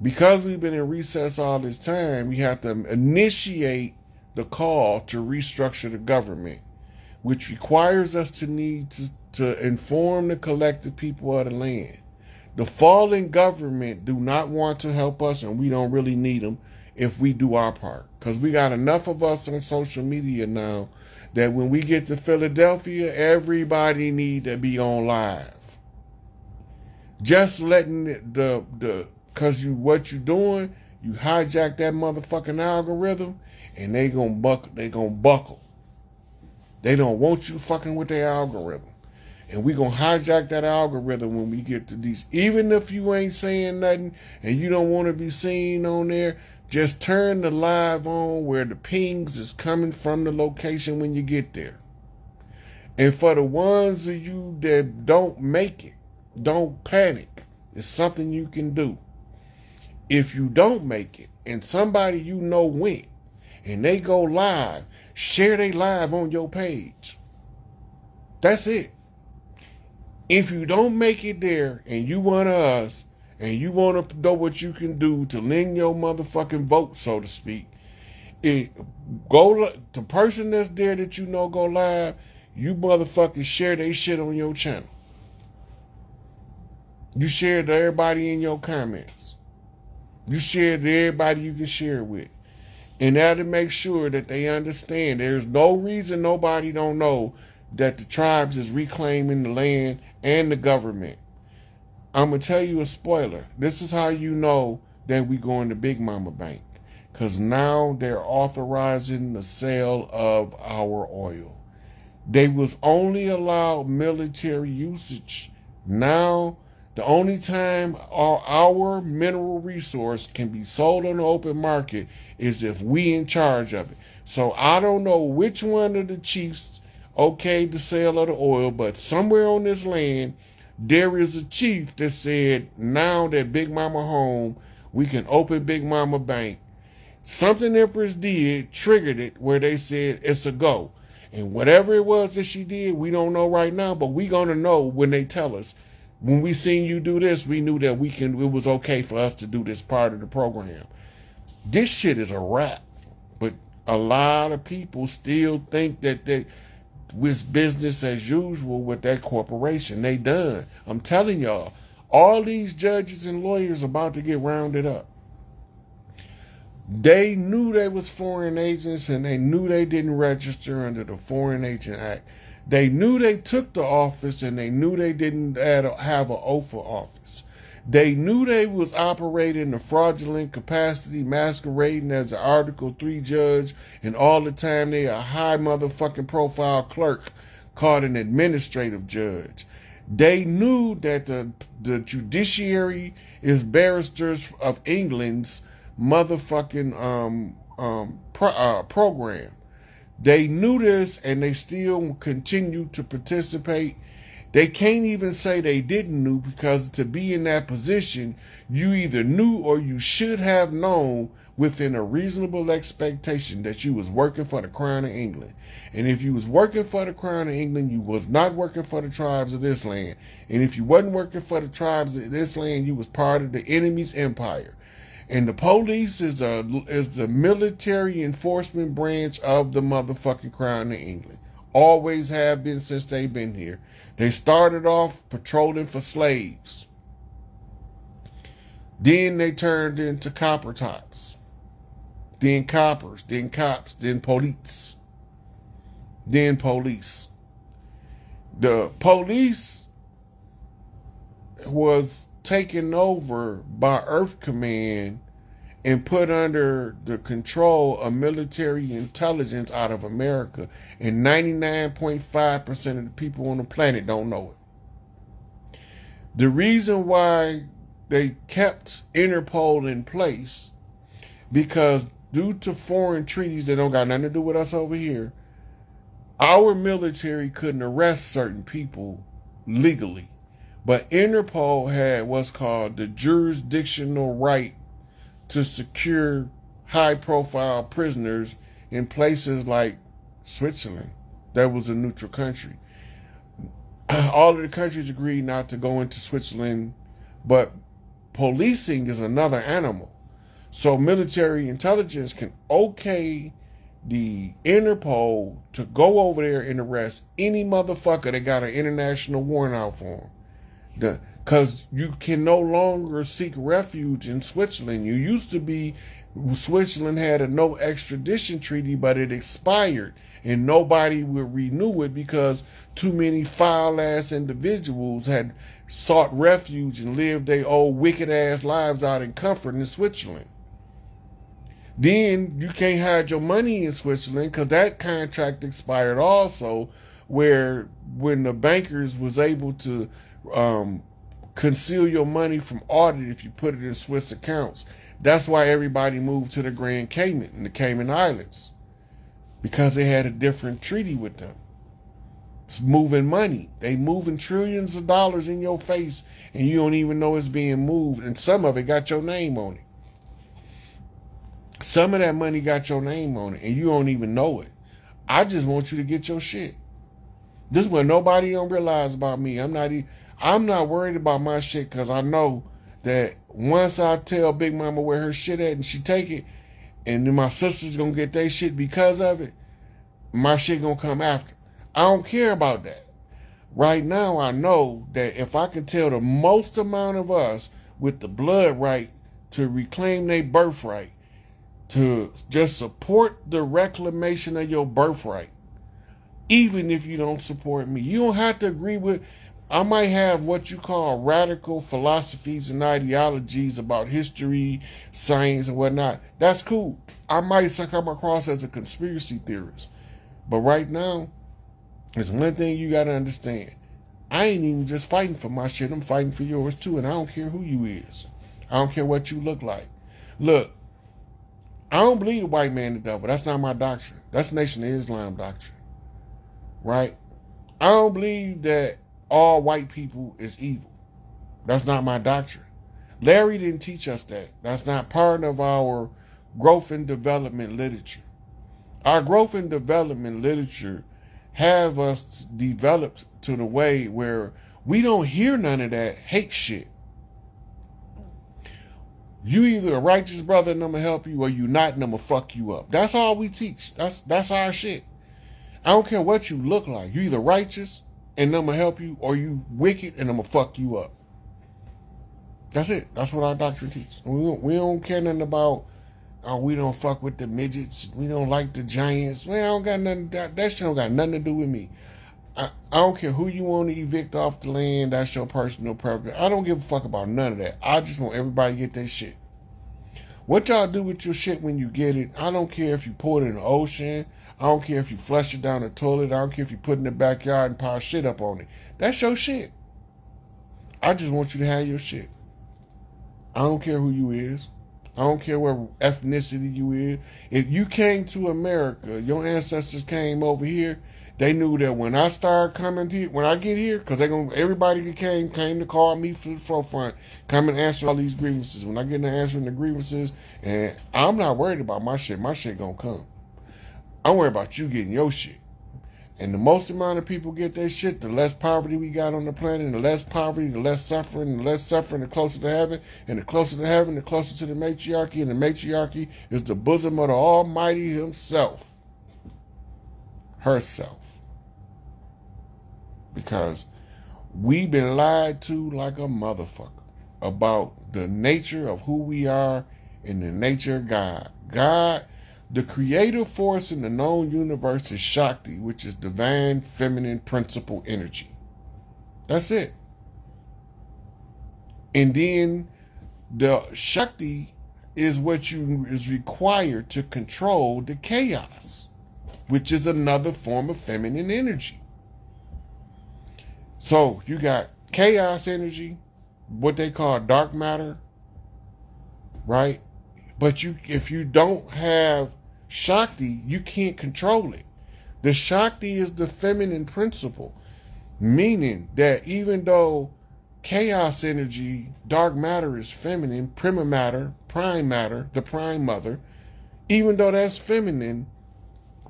Because we've been in recess all this time, we have to initiate the call to restructure the government, which requires us to inform the collective people of the land. The fallen government do not want to help us, and we don't really need them if we do our part. Because we got enough of us on social media now that when we get to Philadelphia, everybody need to be on live. Just letting because what you doing, you hijack that motherfucking algorithm, and they gonna buckle. They don't want you fucking with their algorithm. And we gonna hijack that algorithm when we get to these. Even if you ain't saying nothing and you don't want to be seen on there, just turn the live on where the pings is coming from the location when you get there. And for the ones of you that don't make it, don't panic. It's something you can do. If you don't make it and somebody you know went and they go live, share they live on your page. That's it. If you don't make it there and you one of us and you want to know what you can do to lend your motherfucking vote, so to speak, the person that's there that you know go live, you motherfuckers share they shit on your channel. You share it to everybody in your comments. You share it to everybody you can share it with. And that'll make sure that they understand there's no reason nobody don't know that the tribes is reclaiming the land and the government. I'm going to tell you a spoiler. This is how you know that we going to Big Mama Bank. Because now they're authorizing the sale of our oil. They was only allowed military usage. Now, the only time our mineral resource can be sold on the open market is if we in charge of it. So I don't know which one of the chiefs okayed the sale of the oil, but somewhere on this land, there is a chief that said, now that Big Mama home, we can open Big Mama Bank. Something Empress did triggered it where they said it's a go. And whatever it was that she did, we don't know right now, but we gonna know when they tell us. When we seen you do this, we knew that it was okay for us to do this part of the program. This shit is a wrap. But a lot of people still think that it's business as usual with that corporation. They done. I'm telling y'all, all these judges and lawyers about to get rounded up. They knew they was foreign agents, and they knew they didn't register under the Foreign Agent Act. They knew they took the office, and they knew they didn't have an oath of office. They knew they was operating in a fraudulent capacity, masquerading as an Article 3 judge, and all the time they a high motherfucking profile clerk called an administrative judge. They knew that the judiciary is barristers of England's motherfucking program. They knew this, and they still continue to participate. They can't even say they didn't know, because to be in that position, you either knew or you should have known within a reasonable expectation that you was working for the Crown of England. And if you was working for the Crown of England, you was not working for the tribes of this land. And if you wasn't working for the tribes of this land, you was part of the enemy's empire. And the police is the military enforcement branch of the motherfucking Crown of England. Always have been since they've been here. They started off patrolling for slaves. Then they turned into copper tops. Then coppers, then cops, then police. Then police. The police was taken over by Earth Command and put under the control of military intelligence out of America. And 99.5% of the people on the planet don't know it. The reason why they kept Interpol in place, because due to foreign treaties that don't got nothing to do with us over here, our military couldn't arrest certain people legally. But Interpol had what's called the jurisdictional right to secure high-profile prisoners in places like Switzerland. That was a neutral country. All of the countries agreed not to go into Switzerland, but policing is another animal. So military intelligence can okay the Interpol to go over there and arrest any motherfucker that got an international warrant out for them. Because you can no longer seek refuge in Switzerland. You used to be, Switzerland had a no extradition treaty, but it expired and nobody would renew it because too many foul-ass individuals had sought refuge and lived their old wicked-ass lives out in comfort in Switzerland. Then you can't hide your money in Switzerland because that contract expired also, where when the bankers was able to conceal your money from audit if you put it in Swiss accounts. That's why everybody moved to the Grand Cayman and the Cayman Islands, because they had a different treaty with them. It's moving money. They moving trillions of dollars in your face and you don't even know it's being moved, and some of it got your name on it. Some of that money got your name on it and you don't even know it. I just want you to get your shit. This is what nobody don't realize about me. I'm not worried about my shit, because I know that once I tell Big Mama where her shit at and she take it, and then my sister's gonna get their shit because of it, my shit gonna come after. I don't care about that. Right now, I know that if I can tell the most amount of us with the blood right to reclaim their birthright, to just support the reclamation of your birthright, even if you don't support me. You don't have to agree with. I might have what you call radical philosophies and ideologies about history, science, and whatnot. That's cool. I might come across as a conspiracy theorist. But right now, there's one thing you got to understand. I ain't even just fighting for my shit. I'm fighting for yours too. And I don't care who you is. I don't care what you look like. Look, I don't believe the white man the devil. That's not my doctrine. That's Nation of Islam doctrine. Right? I don't believe that all white people is evil. That's not my doctrine. Larry didn't teach us that. That's not part of our growth and development literature. Our growth and development literature have us developed to the way where we don't hear none of that hate shit. You either a righteous brother and I'm gonna help you, or you not and I'm gonna fuck you up. That's all we teach. That's our shit. I don't care what you look like. You either righteous and I'm gonna help you, or you wicked and I'm gonna fuck you up. That's it. That's what our doctrine teaches. We don't care nothing about, oh, we don't fuck with the midgets. We don't like the giants. Well, I don't got nothing. That shit don't got nothing to do with me. I don't care who you want to evict off the land. That's your personal preference. I don't give a fuck about none of that. I just want everybody to get their shit. What y'all do with your shit when you get it, I don't care if you pour it in the ocean. I don't care if you flush it down the toilet. I don't care if you put it in the backyard and pile shit up on it. That's your shit. I just want you to have your shit. I don't care who you is. I don't care what ethnicity you is. If you came to America, your ancestors came over here, they knew that when I start coming here, when I get here, because everybody that came to call me for the forefront, come and answer all these grievances. When I get to answering the grievances, and I'm not worried about my shit gonna come. I'm worried about you getting your shit. And the most amount of people get their shit, the less poverty we got on the planet, and the less poverty, the less suffering, the closer to heaven, and the closer to heaven, the closer to the matriarchy, and the matriarchy is the bosom of the Almighty himself. Herself. Because we've been lied to like a motherfucker about the nature of who we are and the nature of God. God, the creative force in the known universe, is Shakti, which is divine feminine principle energy. That's it. And then the Shakti is what is required to control the chaos, which is another form of feminine energy. So you got chaos energy, what they call dark matter, right? But if you don't have Shakti, you can't control it. The Shakti is the feminine principle, meaning that even though chaos energy, dark matter is feminine, prima matter, the prime mother, even though that's feminine,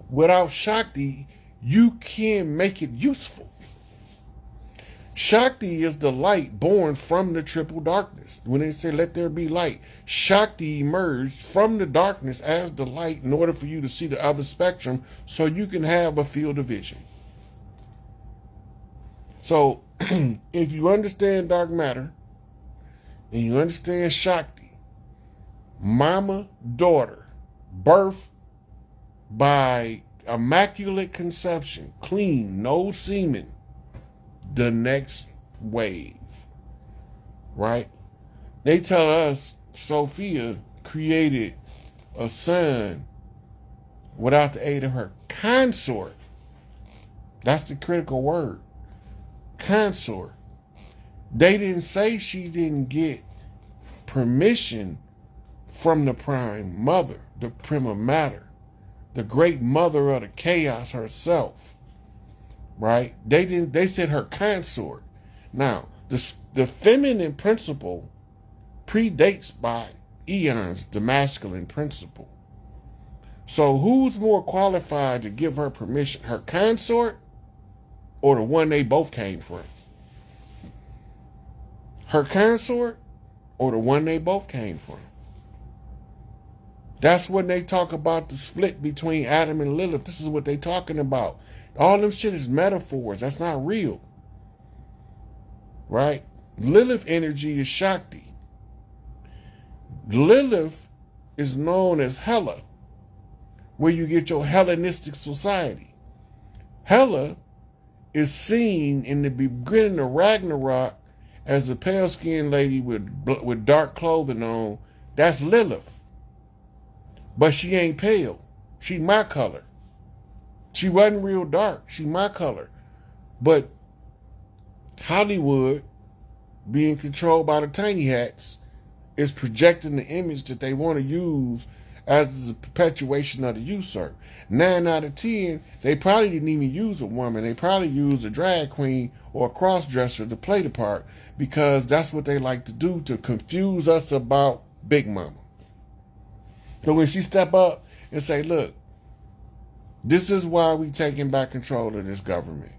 without Shakti, you can't make it useful. Shakti is the light born from the triple darkness. When they say, let there be light, Shakti emerged from the darkness as the light in order for you to see the other spectrum so you can have a field of vision. So, if you understand dark matter and you understand Shakti, mama, daughter, birth by immaculate conception, clean, no semen, the next wave, right? They tell us Sophia created a son without the aid of her consort. That's the critical word. Consort. They didn't say she didn't get permission from the prime mother, the prima mater, the great mother of the chaos herself. Right? They said her consort. Now, the feminine principle predates by eons the masculine principle. So who's more qualified to give her permission? Her consort or the one they both came from? Her consort or the one they both came from? That's when they talk about the split between Adam and Lilith. This is what they're talking about. All them shit is metaphors. That's not real. Right? Lilith energy is Shakti. Lilith is known as Hela, where you get your Hellenistic society. Hela is seen in the beginning of Ragnarok as a pale-skinned lady with dark clothing on. That's Lilith. But she ain't pale. She my color. She wasn't real dark. She my color. But Hollywood, being controlled by the tiny hats, is projecting the image that they want to use as a perpetuation of the usurp. 9 out of 10, they probably didn't even use a woman. They probably used a drag queen or a cross-dresser to play the part, because that's what they like to do to confuse us about Big Mama. So when she step up and say, look, this is why we taking back control of this government.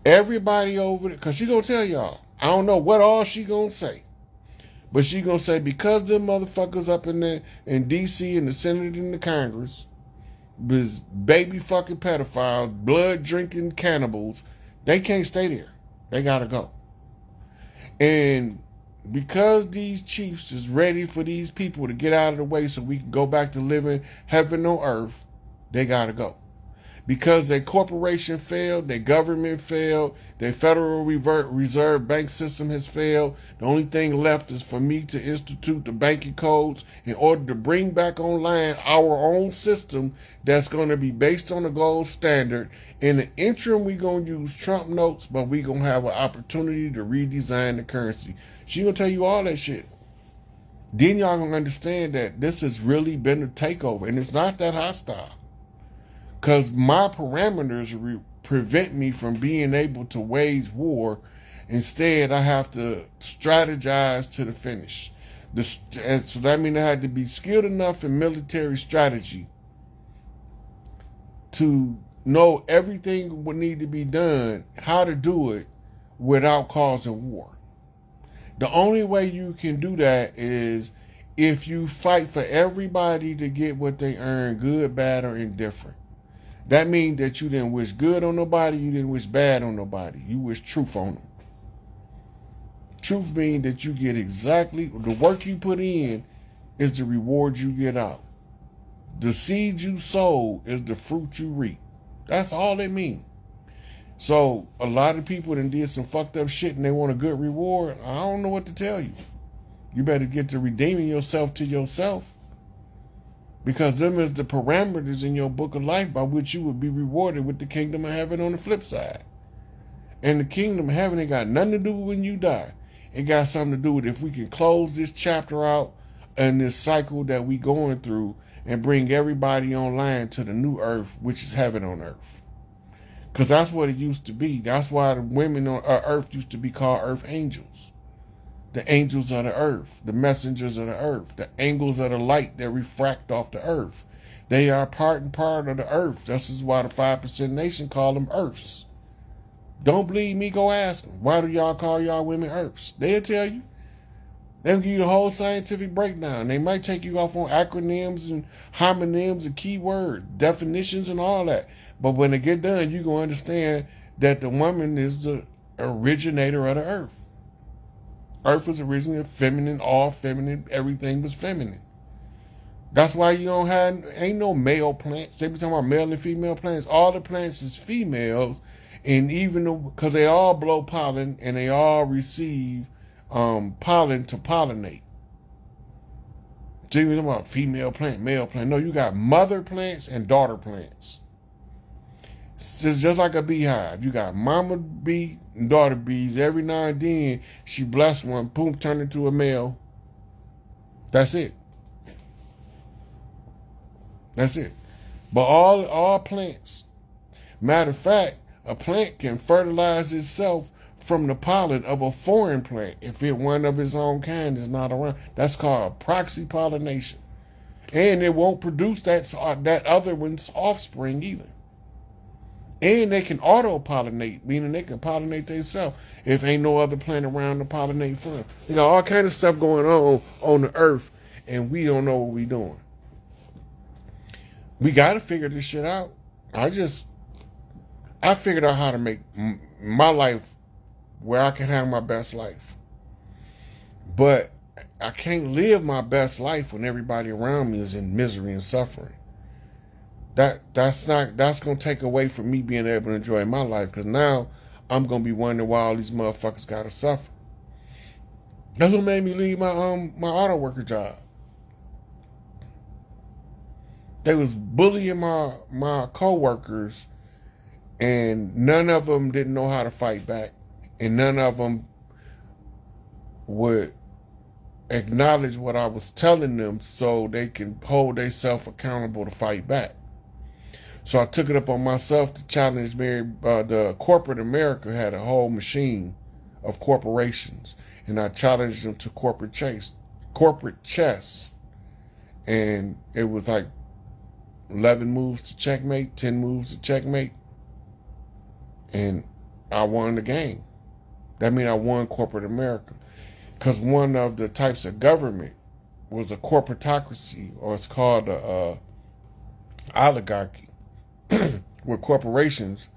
Everybody over there, because she gonna tell y'all, I don't know what all she gonna say, but she gonna say, because them motherfuckers up in there in D.C. and the Senate and the Congress was baby fucking pedophiles, blood drinking cannibals, they can't stay there. They gotta go. And because these chiefs is ready for these people to get out of the way so we can go back to living heaven on earth, they gotta go. Because their corporation failed, their government failed, their Federal Reserve bank system has failed. The only thing left is for me to institute the banking codes in order to bring back online our own system that's going to be based on the gold standard. In the interim, we're going to use Trump notes, but we're going to have an opportunity to redesign the currency. She going to tell you all that shit. Then y'all going to understand that this has really been a takeover, and it's not that hostile. Because my parameters prevent me from being able to wage war. Instead, I have to strategize to the finish. So that means I had to be skilled enough in military strategy to know everything would need to be done, how to do it without causing war. The only way you can do that is if you fight for everybody to get what they earn, good, bad, or indifferent. That means that you didn't wish good on nobody, you didn't wish bad on nobody. You wish truth on them. Truth means that you get exactly, the work you put in is the reward you get out. The seed you sow is the fruit you reap. That's all it means. So a lot of people that did some fucked up shit and they want a good reward, I don't know what to tell you. You better get to redeeming yourself to yourself. Because them is the parameters in your book of life by which you would be rewarded with the kingdom of heaven on the flip side. And the kingdom of heaven ain't got nothing to do with when you die. It got something to do with if we can close this chapter out and this cycle that we going through and bring everybody online to the new earth, which is heaven on earth. Because that's what it used to be. That's why the women on earth used to be called earth angels. The angels of the earth, the messengers of the earth, the angles of the light that refract off the earth. They are part and part of the earth. This is why the 5% nation call them earths. Don't believe me, go ask them. Why do y'all call y'all women earths? They'll tell you. They'll give you the whole scientific breakdown. They might take you off on acronyms and homonyms and keyword definitions and all that. But when they get done, you're going to understand that the woman is the originator of the earth. Earth was originally feminine, all feminine, everything was feminine. That's why you don't have, ain't no male plants. They be talking about male and female plants. All the plants is females, and even because they all blow pollen and they all receive pollen to pollinate. So you talking about female plant, male plant. No, you got mother plants and daughter plants. It's just like a beehive. You got mama bee and daughter bees. Every now and then, she bless one, boom, turn into a male. That's it. That's it. But all plants. Matter of fact, a plant can fertilize itself from the pollen of a foreign plant if one of its own kind is not around. That's called proxy pollination. And it won't produce that other one's offspring either. And they can auto-pollinate, meaning they can pollinate themselves if ain't no other plant around to pollinate for them. They got all kind of stuff going on the earth, and we don't know what we doing. We got to figure this shit out. I figured out how to make my life where I can have my best life. But I can't live my best life when everybody around me is in misery and suffering. That's gonna take away from me being able to enjoy my life, because now I'm gonna be wondering why all these motherfuckers gotta suffer. That's what made me leave my auto worker job. They was bullying my co-workers, and none of them didn't know how to fight back, and none of them would acknowledge what I was telling them so they can hold themselves accountable to fight back. So I took it up on myself to challenge the corporate America had a whole machine of corporations, and I challenged them to corporate chess. And it was like 11 moves to checkmate, 10 moves to checkmate. And I won the game. That means I won corporate America. Because one of the types of government was a corporatocracy, or it's called a oligarchy, where corporations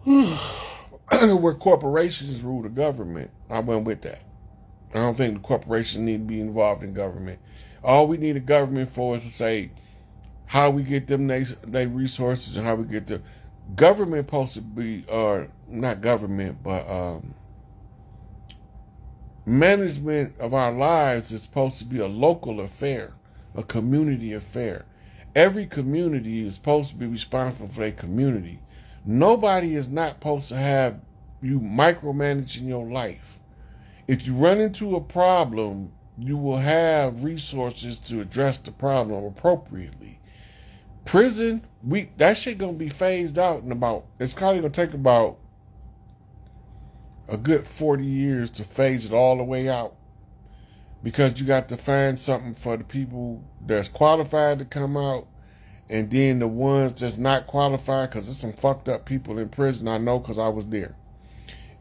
rule the government. I went with that. I don't think the corporations need to be involved in government. All we need a government for is to say how we get them they resources, and how we get the government supposed to be, or not government, but management of our lives is supposed to be a local affair, a community affair. Every community is supposed to be responsible for their community. Nobody is not supposed to have you micromanaging your life. If you run into a problem, you will have resources to address the problem appropriately. Prison, that shit gonna be phased out in it's probably gonna take about a good 40 years to phase it all the way out, because you got to find something for the people that's qualified to come out, and then the ones that's not qualified, because there's some fucked up people in prison. I know, because I was there.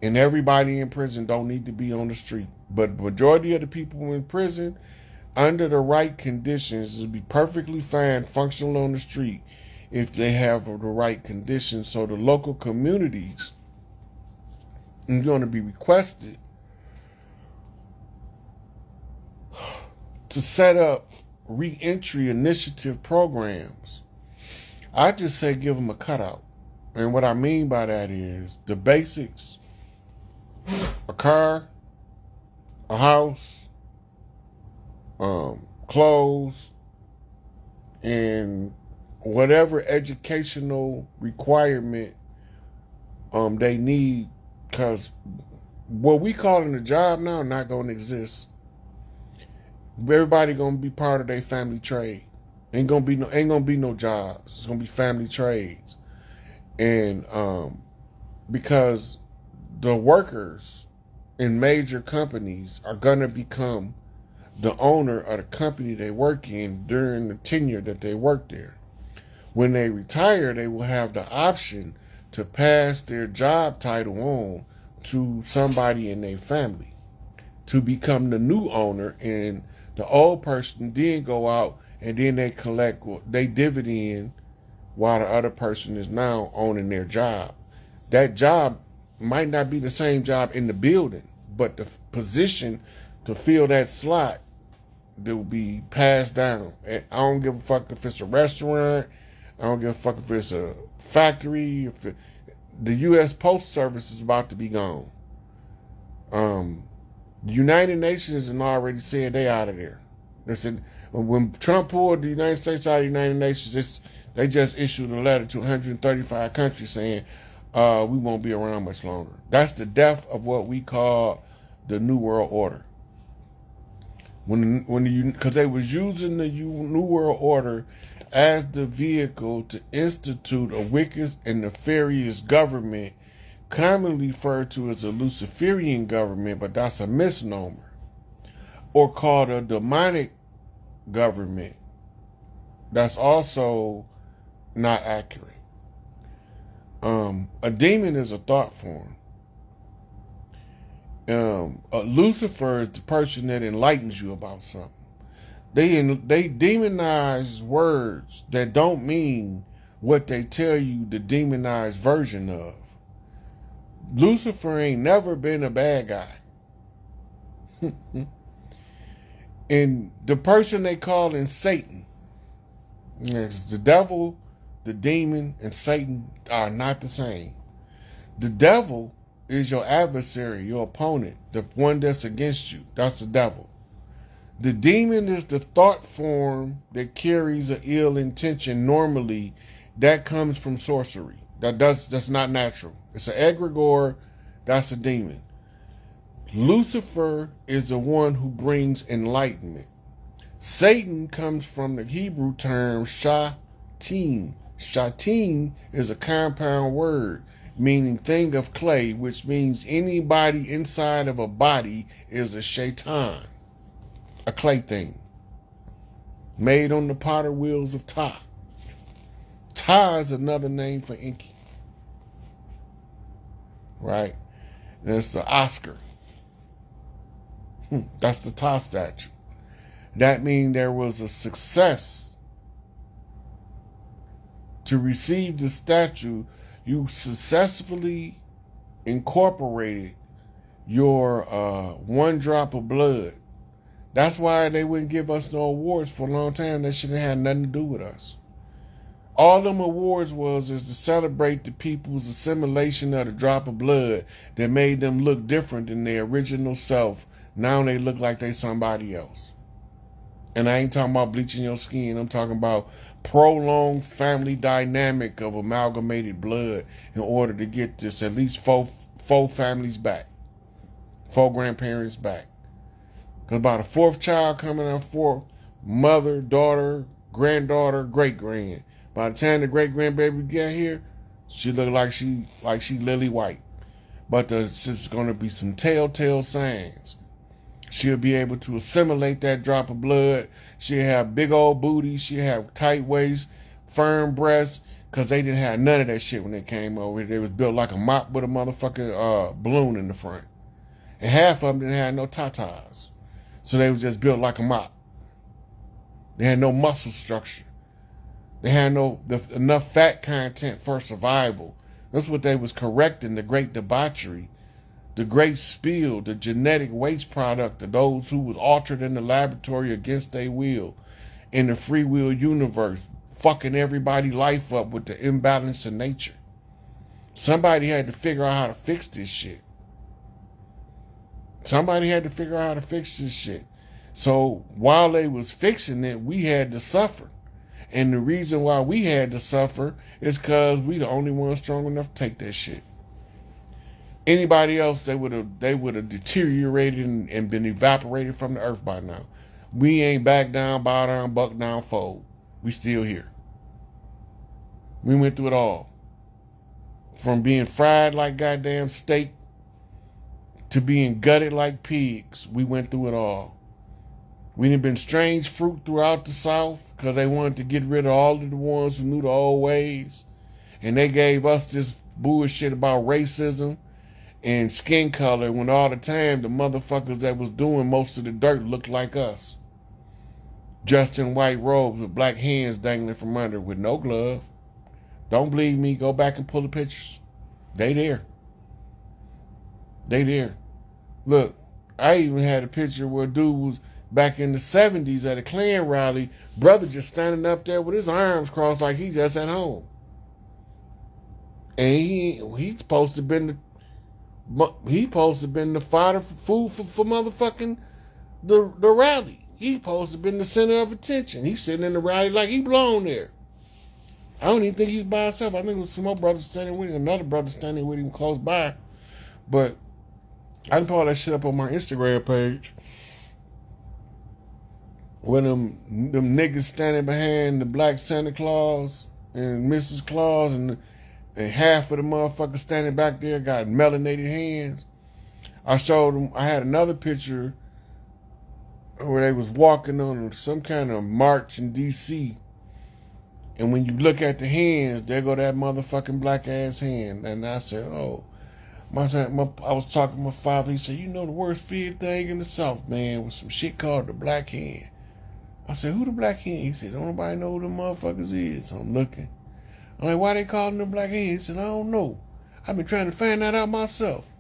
And everybody in prison don't need to be on the street, but the majority of the people in prison, under the right conditions, will be perfectly fine functional on the street if they have the right conditions. So the local communities are going to be requested to set up re-entry initiative programs. I just say give them a cutout. And what I mean by that is the basics: a car, a house, clothes, and whatever educational requirement they need, because what we calling a job now not going to exist. Everybody going to be part of their family trade. Ain't gonna be no jobs. It's gonna be family trades. And because the workers in major companies are gonna become the owner of the company they work in during the tenure that they work there. When they retire, they will have the option to pass their job title on to somebody in their family to become the new owner, and the old person then go out and then they collect they dividend while the other person is now owning their job. That job might not be the same job in the building, but the position to fill that slot that will be passed down. And I don't give a fuck if it's a restaurant. I don't give a fuck if it's a factory. The U.S. Post Service is about to be gone. The United Nations has already said they out of there. They said when Trump pulled the United States out of the United Nations, they just issued a letter to 135 countries saying we won't be around much longer. That's the death of what we call the New World Order. Because they was using the New World Order as the vehicle to institute a wicked and nefarious government, commonly referred to as a Luciferian government, but that's a misnomer, or called a demonic government. That's also not accurate. A demon is a thought form. Lucifer is the person that enlightens you about something. They demonize words that don't mean what they tell you the demonized version of. Lucifer ain't never been a bad guy. And the person they call in Satan, yes, the devil, the demon, and Satan are not the same. The devil is your adversary, your opponent, the one that's against you. That's the devil. The demon is the thought form that carries an ill intention. Normally, that comes from sorcery. That's not natural. It's an egregore. That's a demon. Lucifer is the one who brings enlightenment. Satan comes from the Hebrew term shatim. Shatim is a compound word meaning thing of clay, which means anybody inside of a body is a shaitan, a clay thing, made on the potter wheels of Ta. Ta is another name for Enki, right? That's the Oscar. That's the Ta statue. That means there was a success to receive the statue. You successfully incorporated your one drop of blood. That's why they wouldn't give us no awards for a long time. That shit had nothing to do with us. All them awards is to celebrate the people's assimilation of the drop of blood that made them look different than their original self. Now they look like they somebody else. And I ain't talking about bleaching your skin. I'm talking about prolonged family dynamic of amalgamated blood in order to get this at least four families back. 4 grandparents back. Because about a 4th child coming out, 4th, mother, daughter, granddaughter, great-grand. By the time the great-grandbaby get here, she look like she lily white. But there's going to be some telltale signs. She'll be able to assimilate that drop of blood. She'll have big old booty. She'll have tight waist, firm breasts, because they didn't have none of that shit when they came over. They was built like a mop with a motherfucking balloon in the front. And half of them didn't have no tatas. So they was just built like a mop. They had no muscle structure. They had enough fat content for survival. That's what they was correcting, the great debauchery, the great spill, the genetic waste product of those who was altered in the laboratory against their will in the free will universe, fucking everybody's life up with the imbalance of nature. Somebody had to figure out how to fix this shit. Somebody had to figure out how to fix this shit. So while they was fixing it, we had to suffer. And the reason why we had to suffer is because we the only ones strong enough to take that shit. Anybody else, they would have deteriorated and been evaporated from the earth by now. We ain't back down, bow down, buck down, fold. We still here. We went through it all. From being fried like goddamn steak to being gutted like pigs. We went through it all. We done been strange fruit throughout the South because they wanted to get rid of all of the ones who knew the old ways. And they gave us this bullshit about racism and skin color when all the time the motherfuckers that was doing most of the dirt looked like us. Dressed in white robes with black hands dangling from under with no glove. Don't believe me, go back and pull the pictures. They there. They there. Look, I even had a picture where a dude was back in the 70s at a Klan rally, brother just standing up there with his arms crossed like he just at home. And he's supposed to been the fodder for food for motherfucking the rally. He supposed to been the center of attention. He's sitting in the rally like he belong there. I don't even think he's by himself. I think it was some more brothers standing with him, another brother standing with him close by. But I can pull that shit up on my Instagram page. When them niggas standing behind the black Santa Claus and Mrs. Claus and half of the motherfuckers standing back there got melanated hands. I showed them, I had another picture where they was walking on some kind of march in D.C. And when you look at the hands, there go that motherfucking black ass hand. And I said, oh, I was talking to my father. He said, you know the worst feared thing in the South, man, was some shit called the black hand. I said, who the black hand? He said, don't nobody know who the motherfuckers is. So I'm looking. I'm like, why they calling them black hand? He said, I don't know. I've been trying to find that out myself.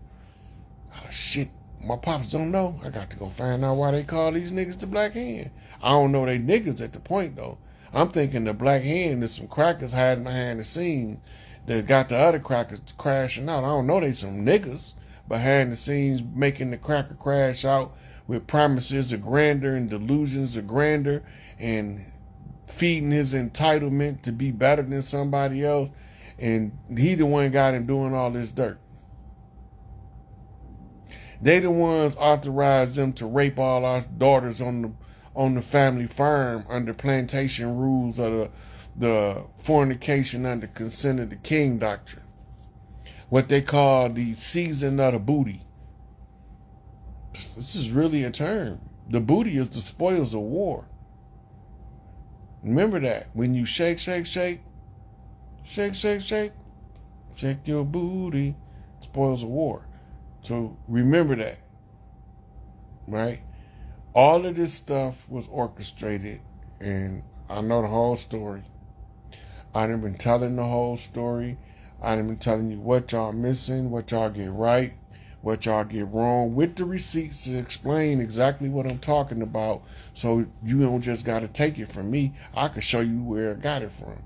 Oh, shit. my pops don't know. I got to go find out why they call these niggas the Black Hand. I don't know they niggas at the point, though. I'm thinking the Black Hand is some crackers hiding behind the scenes that got the other crackers crashing out. I don't know they some niggas behind the scenes making the cracker crash out with promises of grandeur and delusions of grandeur and feeding his entitlement to be better than somebody else. And he the one got him doing all this dirt. They the ones authorized them to rape all our daughters on the family farm under plantation rules of the fornication under consent of the king doctrine. What they call the season of the booty. This is really a term. The booty is the spoils of war. Remember that. When you shake, shake, shake, shake, shake, shake, shake your booty, spoils of war. So remember that, right? All of this stuff was orchestrated, and I know the whole story. I done been telling the whole story. I done been telling you what y'all missing, what y'all get right, what y'all get wrong, with the receipts to explain exactly what I'm talking about, so you don't just got to take it from me. I could show you where I got it from,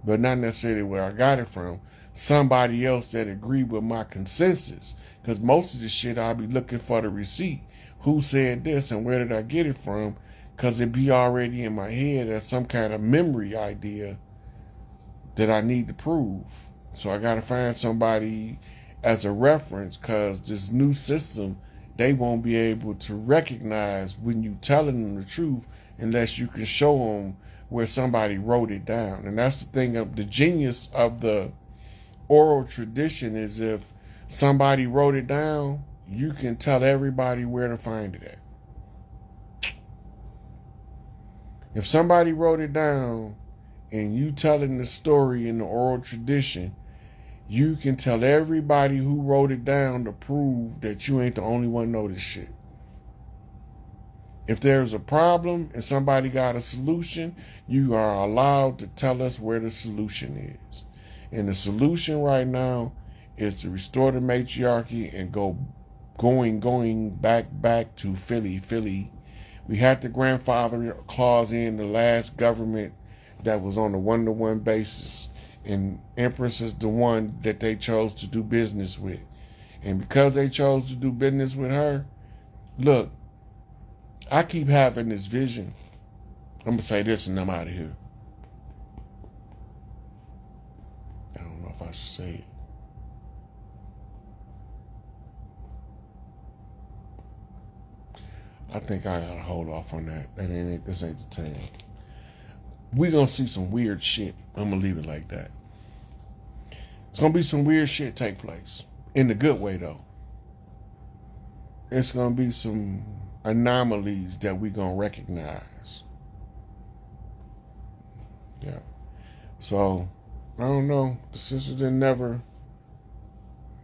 but not necessarily where I got it from. Somebody else that agreed with my consensus. Because most of the shit I'll be looking for the receipt. Who said this and where did I get it from? Because it be already in my head as some kind of memory idea that I need to prove. So I got to find somebody as a reference, because this new system, they won't be able to recognize when you telling them the truth unless you can show them where somebody wrote it down. And that's the thing of the genius of the oral tradition, is if somebody wrote it down, you can tell everybody where to find it at. If somebody wrote it down and you telling the story in the oral tradition, you can tell everybody who wrote it down to prove that you ain't the only one know this shit. If there's a problem and somebody got a solution, you are allowed to tell us where the solution is. And the solution right now is to restore the matriarchy and going back to Philly. We had the grandfather clause in the last government that was on a 1-to-1 basis, and Empress is the one that they chose to do business with. And because they chose to do business with her, look, I keep having this vision. I'm gonna say this and I'm out of here. I don't know if I should say it. I think I gotta hold off on that. This ain't the time. We're gonna see some weird shit. I'm gonna leave it like that. It's gonna be some weird shit take place. In the good way, though. It's gonna be some anomalies that we're gonna recognize. Yeah. So, I don't know. The sister didn't never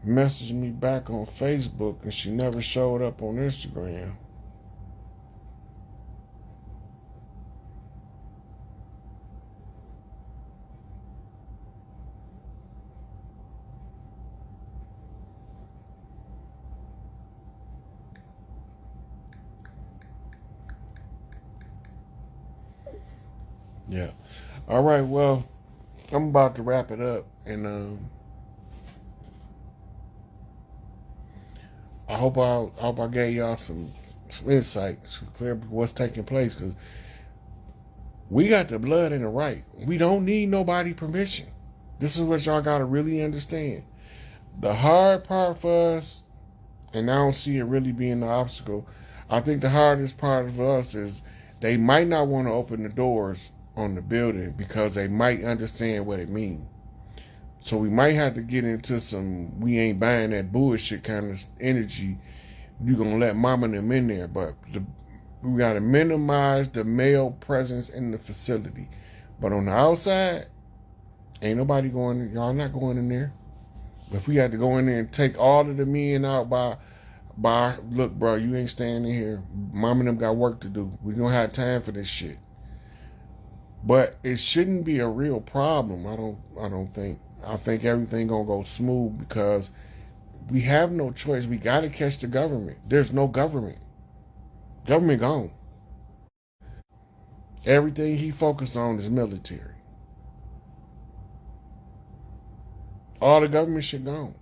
message me back on Facebook, and she never showed up on Instagram. Yeah. All right. Well, I'm about to wrap it up, and I hope I gave y'all some insight to clear what's taking place, because we got the blood and the right. We don't need nobody permission. This is what y'all got to really understand. The hard part for us, and I don't see it really being the obstacle, I think the hardest part for us is they might not want to open the doors on the building because they might understand what it means. So we might have to get into some we ain't buying that bullshit kind of energy. You're going to let mama and them in there, but we got to minimize the male presence in the facility. But on the outside, ain't nobody going, y'all not going in there. If we had to go in there and take all of the men out by look, bro, you ain't staying in here. Mom and them got work to do. We don't have time for this shit. But it shouldn't be a real problem. I don't think. I think everything gonna go smooth because We have no choice. We got to catch the government. There's no government. Government gone. Everything he focused on is military. All the government shit gone.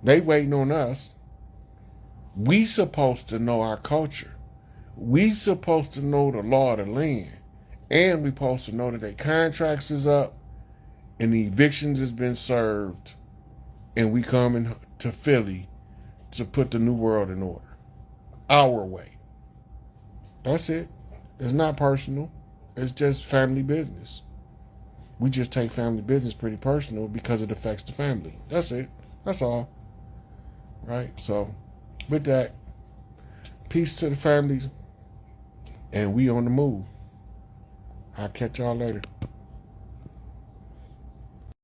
They waiting on us. We supposed to know our culture. We supposed to know the law of the land. And we supposed to know that their contracts is up and the evictions has been served. And we coming to Philly to put the new world in order. Our way. That's it. It's not personal. It's just family business. We just take family business pretty personal because it affects the family. That's it. That's all. Right? So, with that, peace to the families. And we on the move. I'll catch y'all later.